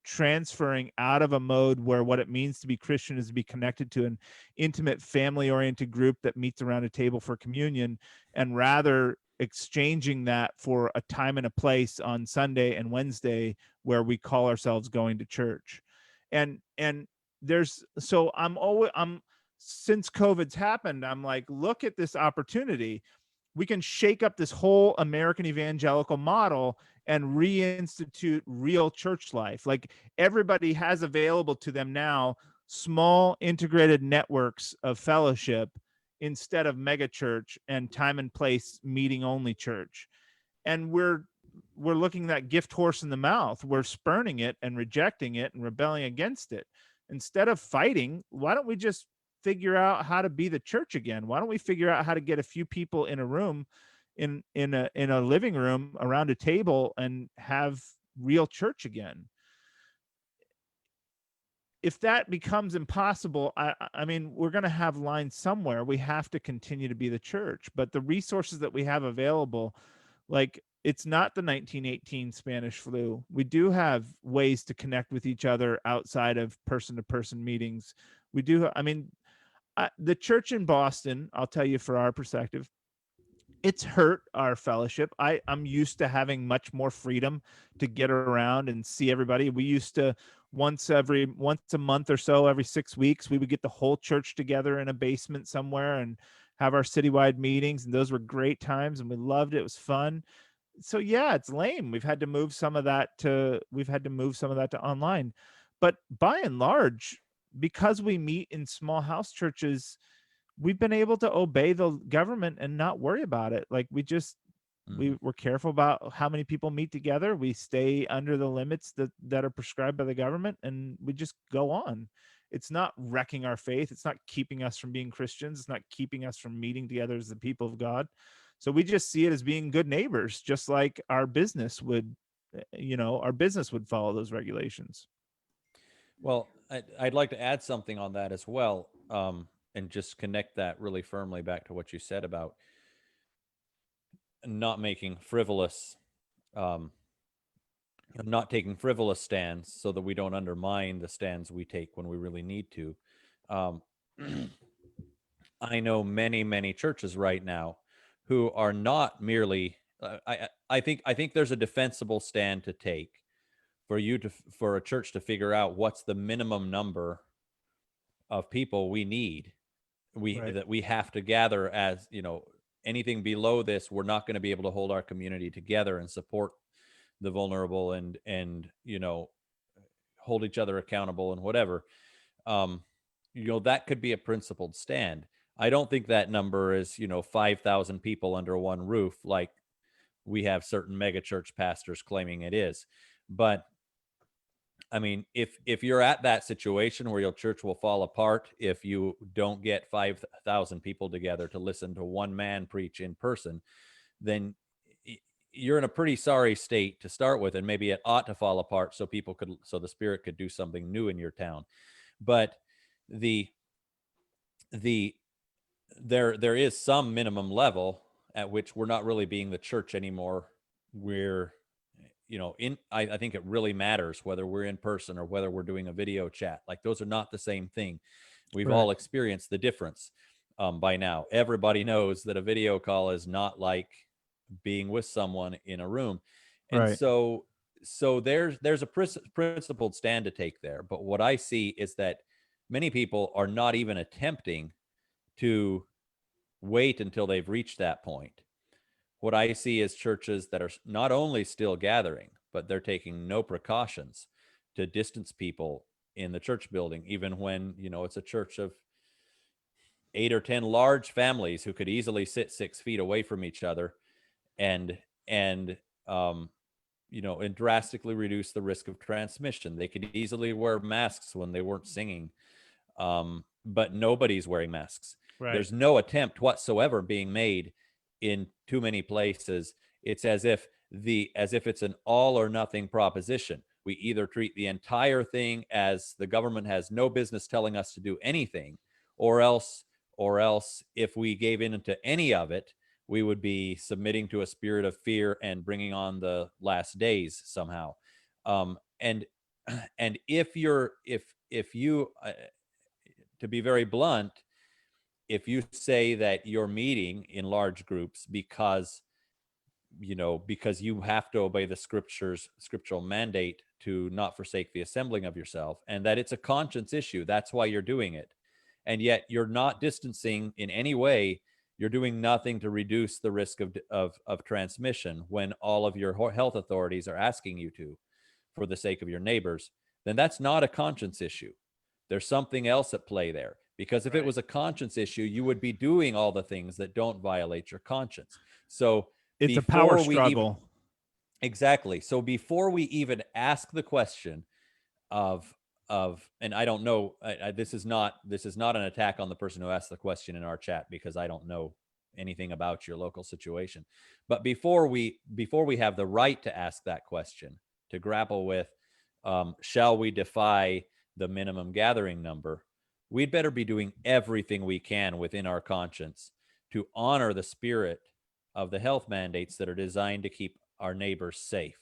transferring out of a mode where what it means to be Christian is to be connected to an intimate family oriented group that meets around a table for communion, and rather exchanging that for a time and a place on Sunday and Wednesday where we call ourselves going to church. And there's, so I'm since COVID's happened, I'm like, look at this opportunity. We can shake up this whole American evangelical model and reinstitute real church life. Like, everybody has available to them now small integrated networks of fellowship instead of mega church and time and place meeting only church. And we're looking that gift horse in the mouth. We're spurning it and rejecting it and rebelling against it. Instead of fighting, why don't we just figure out how to be the church again? Why don't we figure out how to get a few people in a room, in a living room around a table, and have real church again? If that becomes impossible, I mean, we're going to have lines somewhere. We have to continue to be the church, but the resources that we have available, like, it's not the 1918 Spanish flu. We do have ways to connect with each other outside of person-to-person meetings. We do. I mean, the church in Boston, I'll tell you, for our perspective, it's hurt our fellowship. I'm used to having much more freedom to get around and see everybody. We used to once a month or so, every 6 weeks, we would get the whole church together in a basement somewhere and have our citywide meetings. And those were great times and we loved it. It was fun. So yeah, it's lame. We've had to move some of that to online. But by and large, because we meet in small house churches, we've been able to obey the government and not worry about it. Like, we're careful about how many people meet together. We stay under the limits that are prescribed by the government, and we just go on. It's not wrecking our faith. It's not keeping us from being Christians. It's not keeping us from meeting together as the people of God. So we just see it as being good neighbors, just like our business would, our business would follow those regulations. Well, I'd like to add something on that as well, and just connect that really firmly back to what you said about not making frivolous, not taking frivolous stands so that we don't undermine the stands we take when we really need to. I know many, many churches right now who are not merely, I think there's a defensible stand to take for a church to figure out what's the minimum number of people we need, that we have to gather. As anything below this, we're not going to be able to hold our community together and support the vulnerable and hold each other accountable and whatever. That could be a principled stand. I don't think that number is 5,000 people under one roof, like we have certain megachurch pastors claiming it is. But I mean, if you're at that situation where your church will fall apart if you don't get 5,000 people together to listen to one man preach in person, then you're in a pretty sorry state to start with, and maybe it ought to fall apart so the Spirit could do something new in your town. But there is some minimum level at which we're not really being the church anymore. We're I think it really matters whether we're in person or whether we're doing a video chat. Like, those are not the same thing. We've all experienced the difference by now. Everybody knows that a video call is not like being with someone in a room. And so there's a principled stand to take there. But what I see is that many people are not even attempting to wait until they've reached that point. What I see is churches that are not only still gathering, but they're taking no precautions to distance people in the church building, even when, it's a church of 8 or 10 large families who could easily sit 6 feet away from each other and drastically reduce the risk of transmission. They could easily wear masks when they weren't singing, but nobody's wearing masks. There's no attempt whatsoever being made in too many places. It's as if it's an all or nothing proposition. We either treat the entire thing as the government has no business telling us to do anything, or else if we gave in to any of it, we would be submitting to a spirit of fear and bringing on the last days somehow. And if you to be very blunt, if you say that you're meeting in large groups because you have to obey the scriptural mandate to not forsake the assembling of yourself, and that it's a conscience issue, that's why you're doing it, and yet you're not distancing in any way, you're doing nothing to reduce the risk of transmission when all of your health authorities are asking you to, for the sake of your neighbors, then that's not a conscience issue. There's something else at play there. Because if it was a conscience issue, you would be doing all the things that don't violate your conscience. So It's a power before we even, struggle. exactly. So before we even ask the question of and I don't know, this is not an attack on the person who asked the question in our chat, because I don't know anything about your local situation. But before we have the right to ask that question, to grapple with, shall we defy the minimum gathering number, we'd better be doing everything we can within our conscience to honor the spirit of the health mandates that are designed to keep our neighbors safe.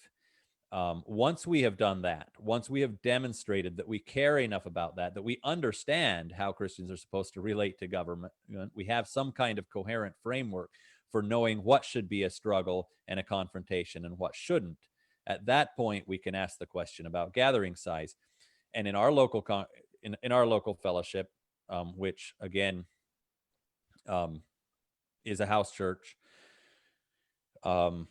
Once we have done that, once we have demonstrated that we care enough about that we understand how Christians are supposed to relate to government, we have some kind of coherent framework for knowing what should be a struggle and a confrontation and what shouldn't. At that point, we can ask the question about gathering size. And in our local in our local fellowship, which again is a house church, our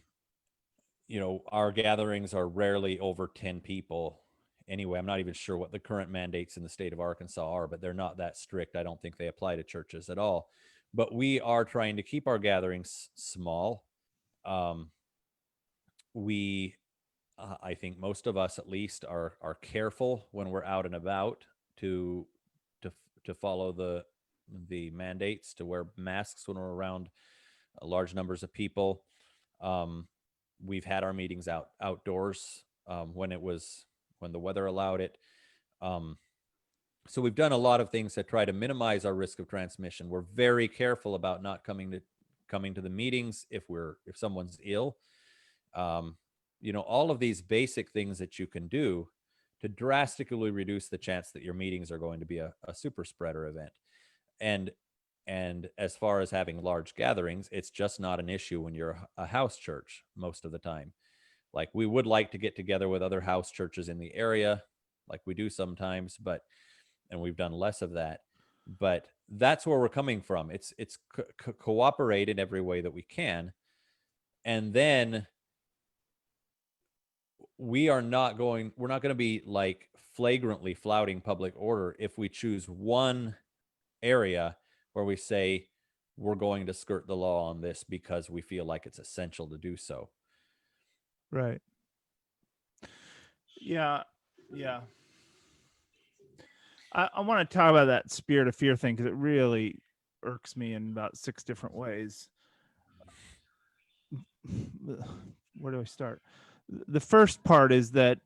gatherings are rarely over 10 people. Anyway, I'm not even sure what the current mandates in the state of Arkansas are, but they're not that strict. I don't think they apply to churches at all. But we are trying to keep our gatherings small. I think most of us, at least, are careful when we're out and about to follow the mandates, to wear masks when we're around large numbers of people. We've had our meetings outdoors when the weather allowed it. So we've done a lot of things to try to minimize our risk of transmission. We're very careful about not coming to the meetings if someone's ill. All of these basic things that you can do to drastically reduce the chance that your meetings are going to be a super spreader event. And as far as having large gatherings, it's just not an issue when you're a house church most of the time. Like, we would like to get together with other house churches in the area, like we do sometimes, and we've done less of that. But that's where we're coming from. It's cooperate in every way that we can. And then we're not going to be like flagrantly flouting public order if we choose one area where we say we're going to skirt the law on this because we feel like it's essential to do so. Right. Yeah. I want to talk about that spirit of fear thing, because it really irks me in about 6 different ways. Where do I start? The first part is that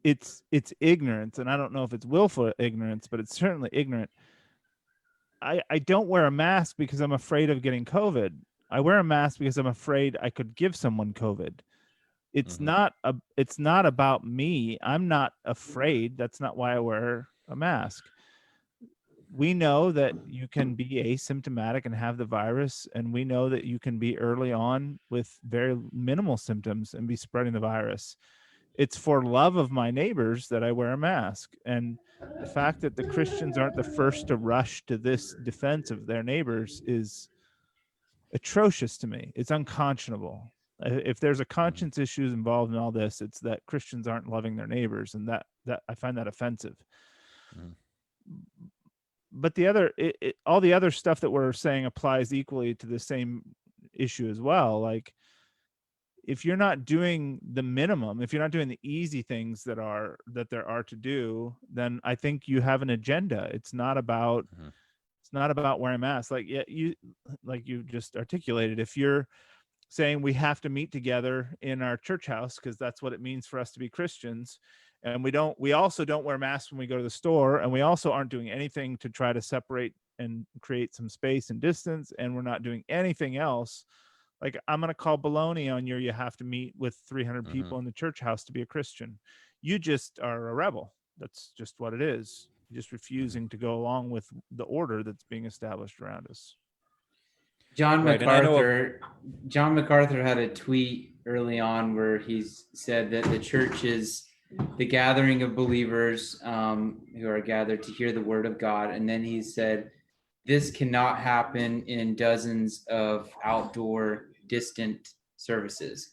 it's ignorance, and I don't know if it's willful ignorance, but it's certainly ignorant. I don't wear a mask because I'm afraid of getting COVID. I wear a mask because I'm afraid I could give someone COVID. It's not about me. I'm not afraid. That's not why I wear a mask. We know that you can be asymptomatic and have the virus, and we know that you can be early on with very minimal symptoms and be spreading the virus. It's for love of my neighbors that I wear a mask. And the fact that the Christians aren't the first to rush to this defense of their neighbors is atrocious to me. It's unconscionable. If there's a conscience issues involved in all this, it's that Christians aren't loving their neighbors, and that I find that offensive. But all the other stuff that we're saying applies equally to the same issue as well. Like, if you're not doing the minimum, if you're not doing the easy things that there are to do, then I think you have an agenda. It's not about wearing masks. Like you just articulated, if you're saying we have to meet together in our church house because that's what it means for us to be Christians. And we also don't wear masks when we go to the store. And we also aren't doing anything to try to separate and create some space and distance. And we're not doing anything else. Like, I'm going to call baloney on you have to meet with 300 people in the church house to be a Christian. You just are a rebel. That's just what it is. You're just refusing to go along with the order that's being established around us. John Right, and I know John MacArthur had a tweet early on where he said that the church is the gathering of believers who are gathered to hear the word of God. And then he said, this cannot happen in dozens of outdoor distant services,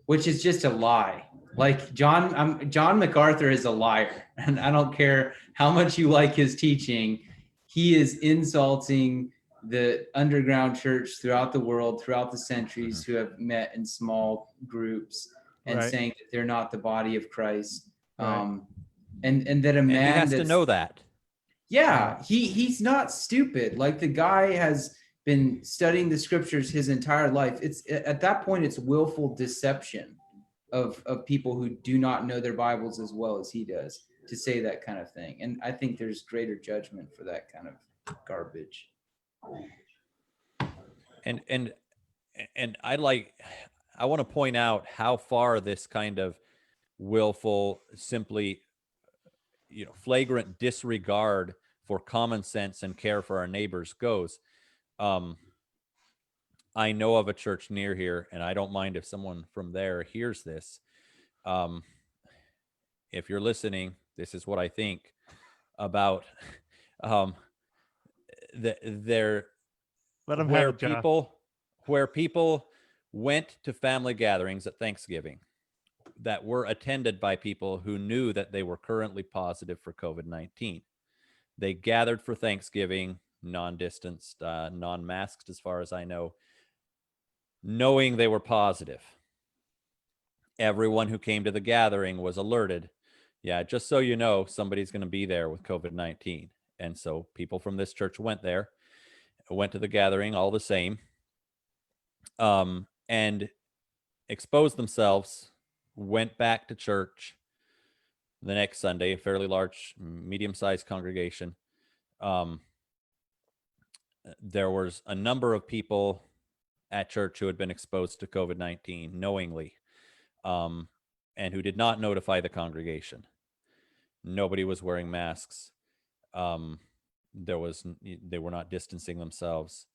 which is just a lie. Like John MacArthur is a liar, and I don't care how much you like his teaching. He is insulting the underground church throughout the world, throughout the centuries, who have met in small groups and saying that they're not the body of Christ. And that a man, and he has to know that. Yeah, he's not stupid. Like, the guy has been studying the scriptures his entire life. It's at that point, it's willful deception of people who do not know their Bibles as well as he does to say that kind of thing. And I think there's greater judgment for that kind of garbage. And I want to point out how far this kind of willful, simply, flagrant disregard for common sense and care for our neighbors goes. I know of a church near here, and I don't mind if someone from there hears this. If you're listening, this is what I think about there Let them where have it, Josh. where people went to family gatherings at Thanksgiving that were attended by people who knew that they were currently positive for COVID-19. They gathered for Thanksgiving, non-distanced, non-masked, as far as I know, knowing they were positive. Everyone who came to the gathering was alerted. Yeah, just so you know, somebody's going to be there with COVID-19. And so people from this church went there, went to the gathering all the same, and exposed themselves, went back to church the next Sunday, a fairly large, medium-sized congregation. There was a number of people at church who had been exposed to COVID-19 knowingly, and who did not notify the congregation. Nobody was wearing masks. They were not distancing themselves.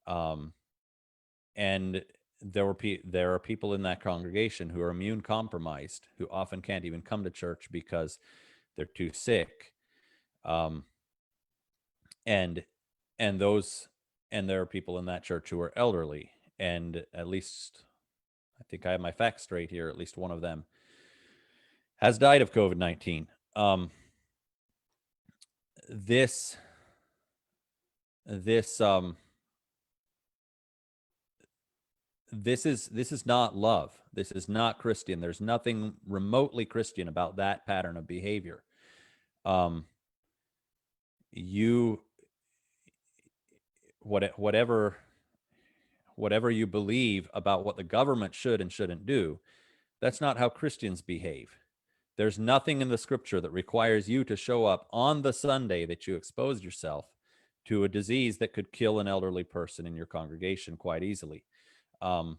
And there are people in that congregation who are immune compromised, who often can't even come to church because they're too sick. And there are people in that church who are elderly, and at least, I think I have my facts straight here, at least one of them has died of COVID-19. This is not love. This is not Christian. There's nothing remotely Christian about that pattern of behavior. Whatever you believe about what the government should and shouldn't do, that's not how Christians behave. There's nothing in the scripture that requires you to show up on the Sunday that you exposed yourself to a disease that could kill an elderly person in your congregation quite easily. And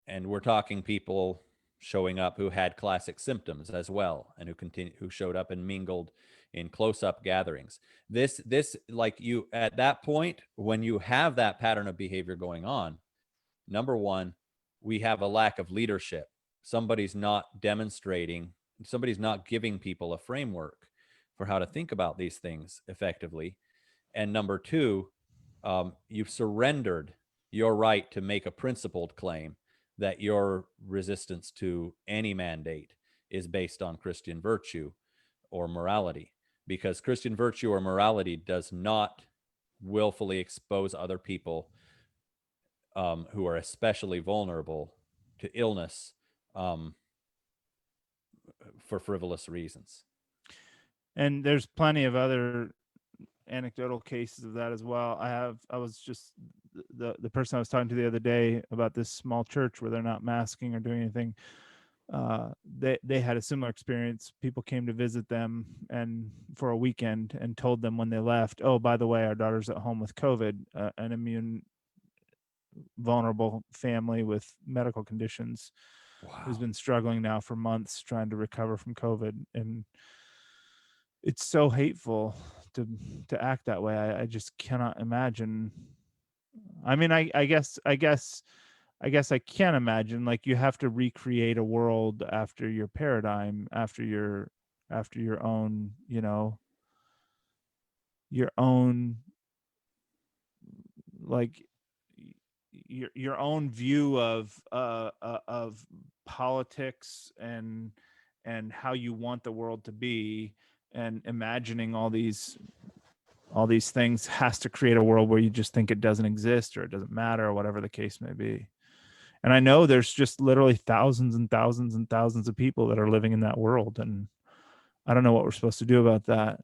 we're talking people showing up who had classic symptoms as well, and who showed up and mingled in close-up gatherings. This like, you, at that point, when you have that pattern of behavior going on, number one, we have a lack of leadership. Somebody's not demonstrating, somebody's not giving people a framework for how to think about these things effectively. And number two, you've surrendered your right to make a principled claim that your resistance to any mandate is based on Christian virtue or morality, because Christian virtue or morality does not willfully expose other people who are especially vulnerable to illness for frivolous reasons. And there's plenty of other anecdotal cases of that as well. I was just the person I was talking to the other day about this small church where they're not masking or doing anything. They had a similar experience. People came to visit them and for a weekend and told them when they left, oh, by the way, our daughter's at home with COVID, an immune vulnerable family with medical conditions who's been struggling now for months trying to recover from COVID. And it's so hateful to act that way. I just cannot imagine. I mean, I guess I can imagine, like, you have to recreate a world after your paradigm, after your own, your own, like, your own view of politics and how you want the world to be, and imagining all these things has to create a world where you just think it doesn't exist or it doesn't matter or whatever the case may be. And I know there's just literally thousands and thousands and thousands of people that are living in that world, and I don't know what we're supposed to do about that.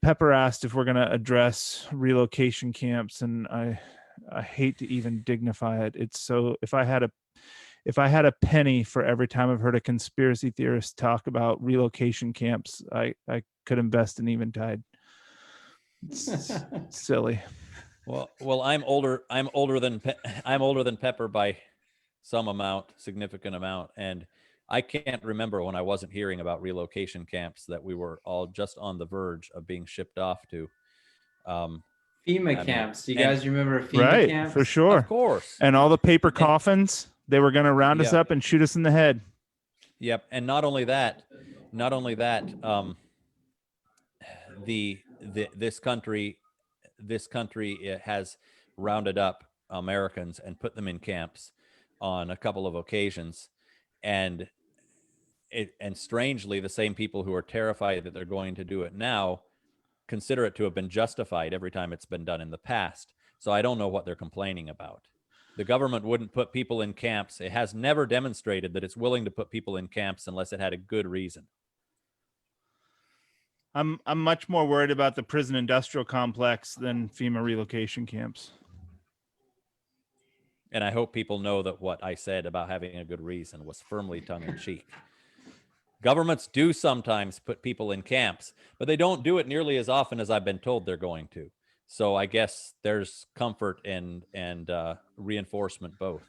Pepper asked if we're going to address relocation camps, and I hate to even dignify it. It's so, if I had a penny for every time I've heard a conspiracy theorist talk about relocation camps, I could invest in Eventide. It's silly. Well, I'm older than Pepper by some significant amount, and I can't remember when I wasn't hearing about relocation camps that we were all just on the verge of being shipped off to. FEMA camps. Do you guys remember FEMA right, camps? for sure. Of course. And all the paper coffins, they were going to round us up and shoot us in the head. Yep. And not only that, this country has rounded up Americans and put them in camps on a couple of occasions, and strangely, the same people who are terrified that they're going to do it now consider it to have been justified every time it's been done in the past. So I don't know what they're complaining about. The government wouldn't put people in camps. It has never demonstrated that it's willing to put people in camps unless it had a good reason. I'm much more worried about the prison industrial complex than FEMA relocation camps. And I hope people know that what I said about having a good reason was firmly tongue-in-cheek. Governments do sometimes put people in camps, but they don't do it nearly as often as I've been told they're going to. So I guess there's comfort and reinforcement both.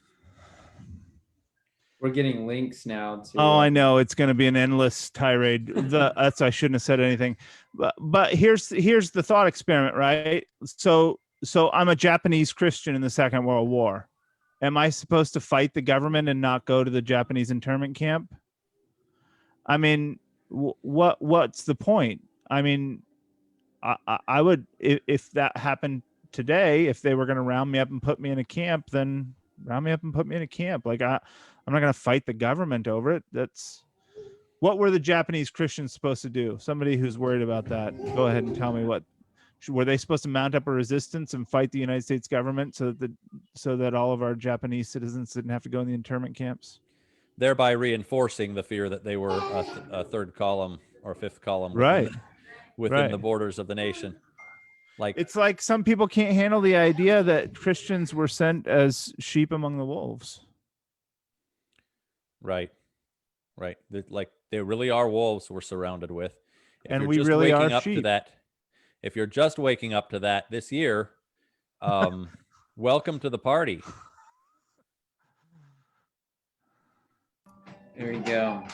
We're getting links now to. Oh, I know, it's going to be an endless tirade. I shouldn't have said anything, but here's the thought experiment, right? So I'm a Japanese Christian in the Second World War. Am I supposed to fight the government and not go to the Japanese internment camp? I mean, what's the point? I mean, I would, if that happened today, if they were going to round me up and put me in a camp, then round me up and put me in a camp. Like, I'm not going to fight the government over it. That's what were the Japanese Christians supposed to do? Somebody who's worried about that, go ahead and tell me what. Were they supposed to mount up a resistance and fight the United States government so that all of our Japanese citizens didn't have to go in the internment camps? Thereby reinforcing the fear that they were a third column or fifth column within the borders of the nation. Like, it's like some people can't handle the idea that Christians were sent as sheep among the wolves. Right. Like, they really are wolves we're surrounded with. And we really are sheep. To that, if you're just waking up to that this year, welcome to the party. There we go.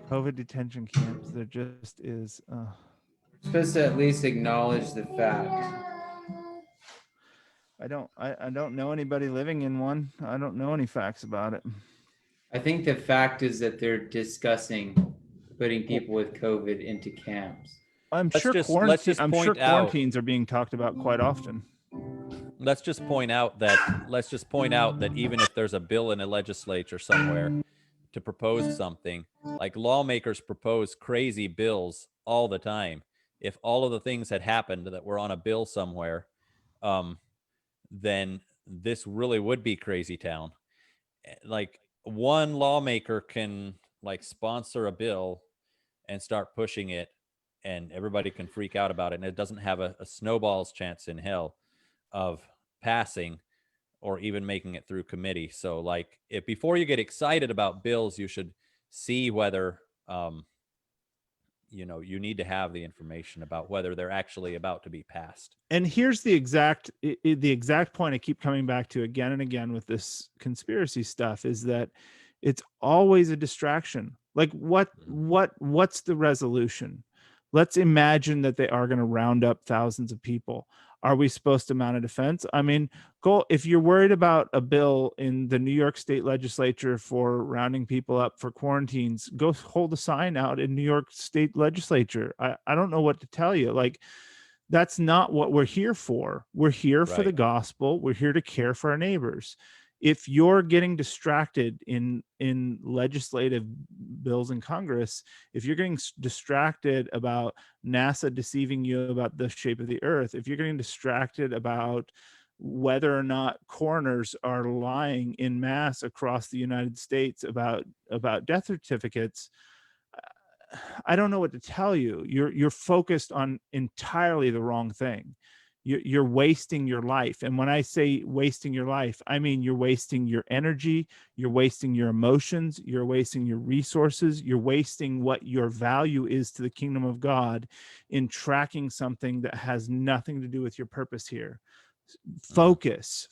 COVID detention camps. There just is. Supposed to at least acknowledge the fact. I don't know anybody living in one. I don't know any facts about it. I think the fact is that they're discussing putting people with COVID into camps. I'm sure quarantines are being talked about quite often. Let's just point out that even if there's a bill in a legislature somewhere to propose something, like, lawmakers propose crazy bills all the time. If all of the things had happened that were on a bill somewhere, then this really would be crazy town. Like, one lawmaker can, like, sponsor a bill and start pushing it, and everybody can freak out about it, and it doesn't have a snowball's chance in hell of passing or even making it through committee. So like, if before you get excited about bills, you should see whether you need to have the information about whether they're actually about to be passed. And here's the exact point I keep coming back to again and again with this conspiracy stuff, is that it's always a distraction. Like what's the resolution? Let's imagine that they are going to round up thousands of people. Are we supposed to mount a defense? I mean, if you're worried about a bill in the New York State legislature for rounding people up for quarantines, go hold a sign out in New York State legislature. I don't know what to tell you. Like, that's not what we're here for. We're here for the gospel. We're here to care for our neighbors. If you're getting distracted in legislative bills in Congress, if you're getting distracted about NASA deceiving you about the shape of the earth, if you're getting distracted about whether or not coroners are lying in mass across the United States about death certificates, I don't know what to tell you. You're focused on entirely the wrong thing. You're wasting your life. And when I say wasting your life, I mean you're wasting your energy, you're wasting your emotions, you're wasting your resources, you're wasting what your value is to the kingdom of God in tracking something that has nothing to do with your purpose here. Focus,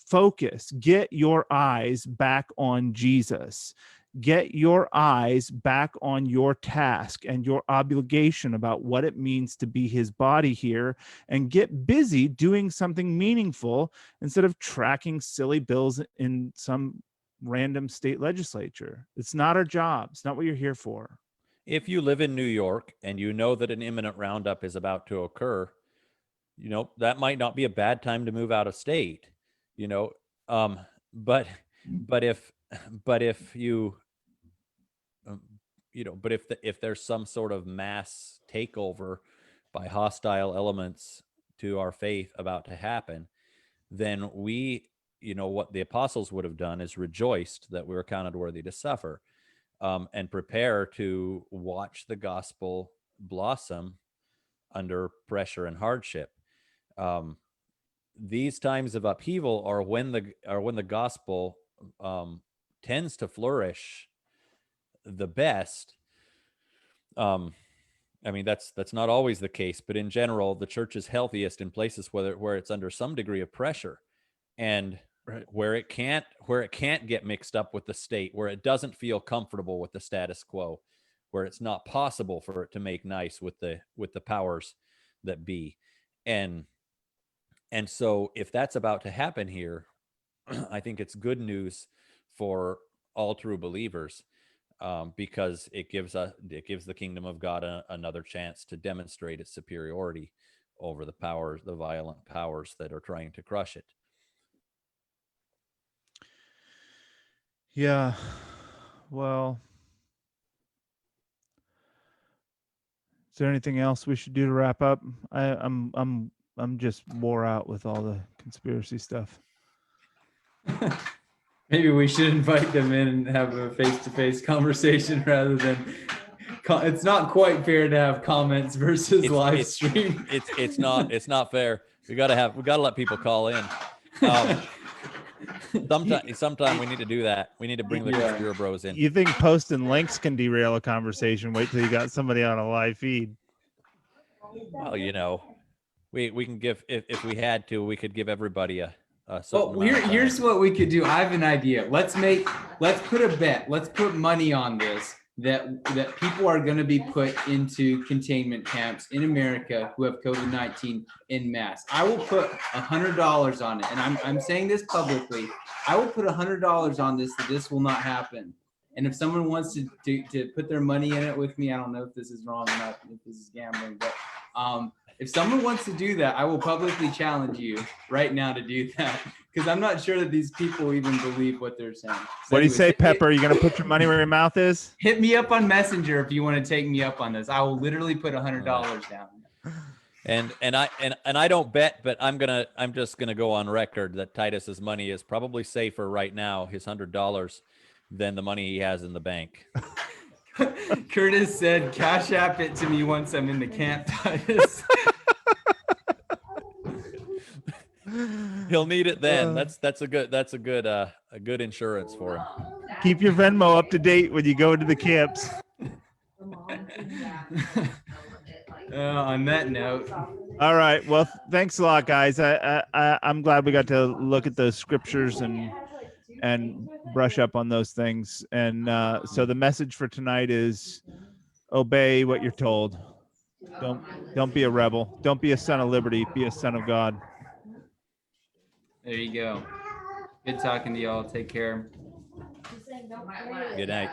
get your eyes back on Jesus. Get your eyes back on your task and your obligation about what it means to be his body here, and get busy doing something meaningful instead of tracking silly bills in some random state legislature. It's not our job. It's not what you're here for. If you live in New York and you know that an imminent roundup is about to occur, that might not be a bad time to move out of state, but if there's some sort of mass takeover by hostile elements to our faith about to happen, then what the apostles would have done is rejoiced that we were counted worthy to suffer, and prepare to watch the gospel blossom under pressure and hardship. These times of upheaval are when the gospel tends to flourish the best. I mean, that's not always the case, but in general, the church is healthiest in places where it's under some degree of pressure, and where it can't get mixed up with the state, where it doesn't feel comfortable with the status quo, where it's not possible for it to make nice with the powers that be. And so if that's about to happen here, I think it's good news for all true believers, because it gives the kingdom of God another chance to demonstrate its superiority over the violent powers that are trying to crush it. Yeah. Well, is there anything else we should do to wrap up? I'm just wore out with all the conspiracy stuff. Maybe we should invite them in and have a face-to-face conversation rather than. It's not quite fair to have comments versus live stream. It's not fair. We gotta let people call in. Sometime we need to do that. We need to bring the Conspira Bros in. You think posting links can derail a conversation? Wait till you got somebody on a live feed. Well, we can give, if we had to, we could give everybody a certain here's what we could do. I have an idea. Let's put a bet. Let's put money on this, that people are going to be put into containment camps in America who have COVID-19 en masse. I will put $100 on it, and I'm saying this publicly. I will put $100 on this, that this will not happen. And if someone wants to put their money in it with me, I don't know if this is wrong or not, if this is gambling, but if someone wants to do that, I will publicly challenge you right now to do that, because I'm not sure that these people even believe what they're saying. So what do you say, Pepper? Are you going to put your money where your mouth is? Hit me up on Messenger if you want to take me up on this. I will literally put $100 down. And I don't bet, but I'm just gonna go on record that Titus's money is probably safer right now, his $100, than the money he has in the bank. Curtis said, "Cash app it to me once I'm in the camp." Titus. He'll need it then. Uh, That's a good insurance for him. Keep your Venmo up to date when you go into the camps. On that note, All right. Well, thanks a lot, guys. I'm glad we got to look at those scriptures and brush up on those things. And so the message for tonight is obey what you're told. Don't be a rebel. Don't be a son of liberty. Be a son of God. there you go. Good talking to y'all. Take care. Good night.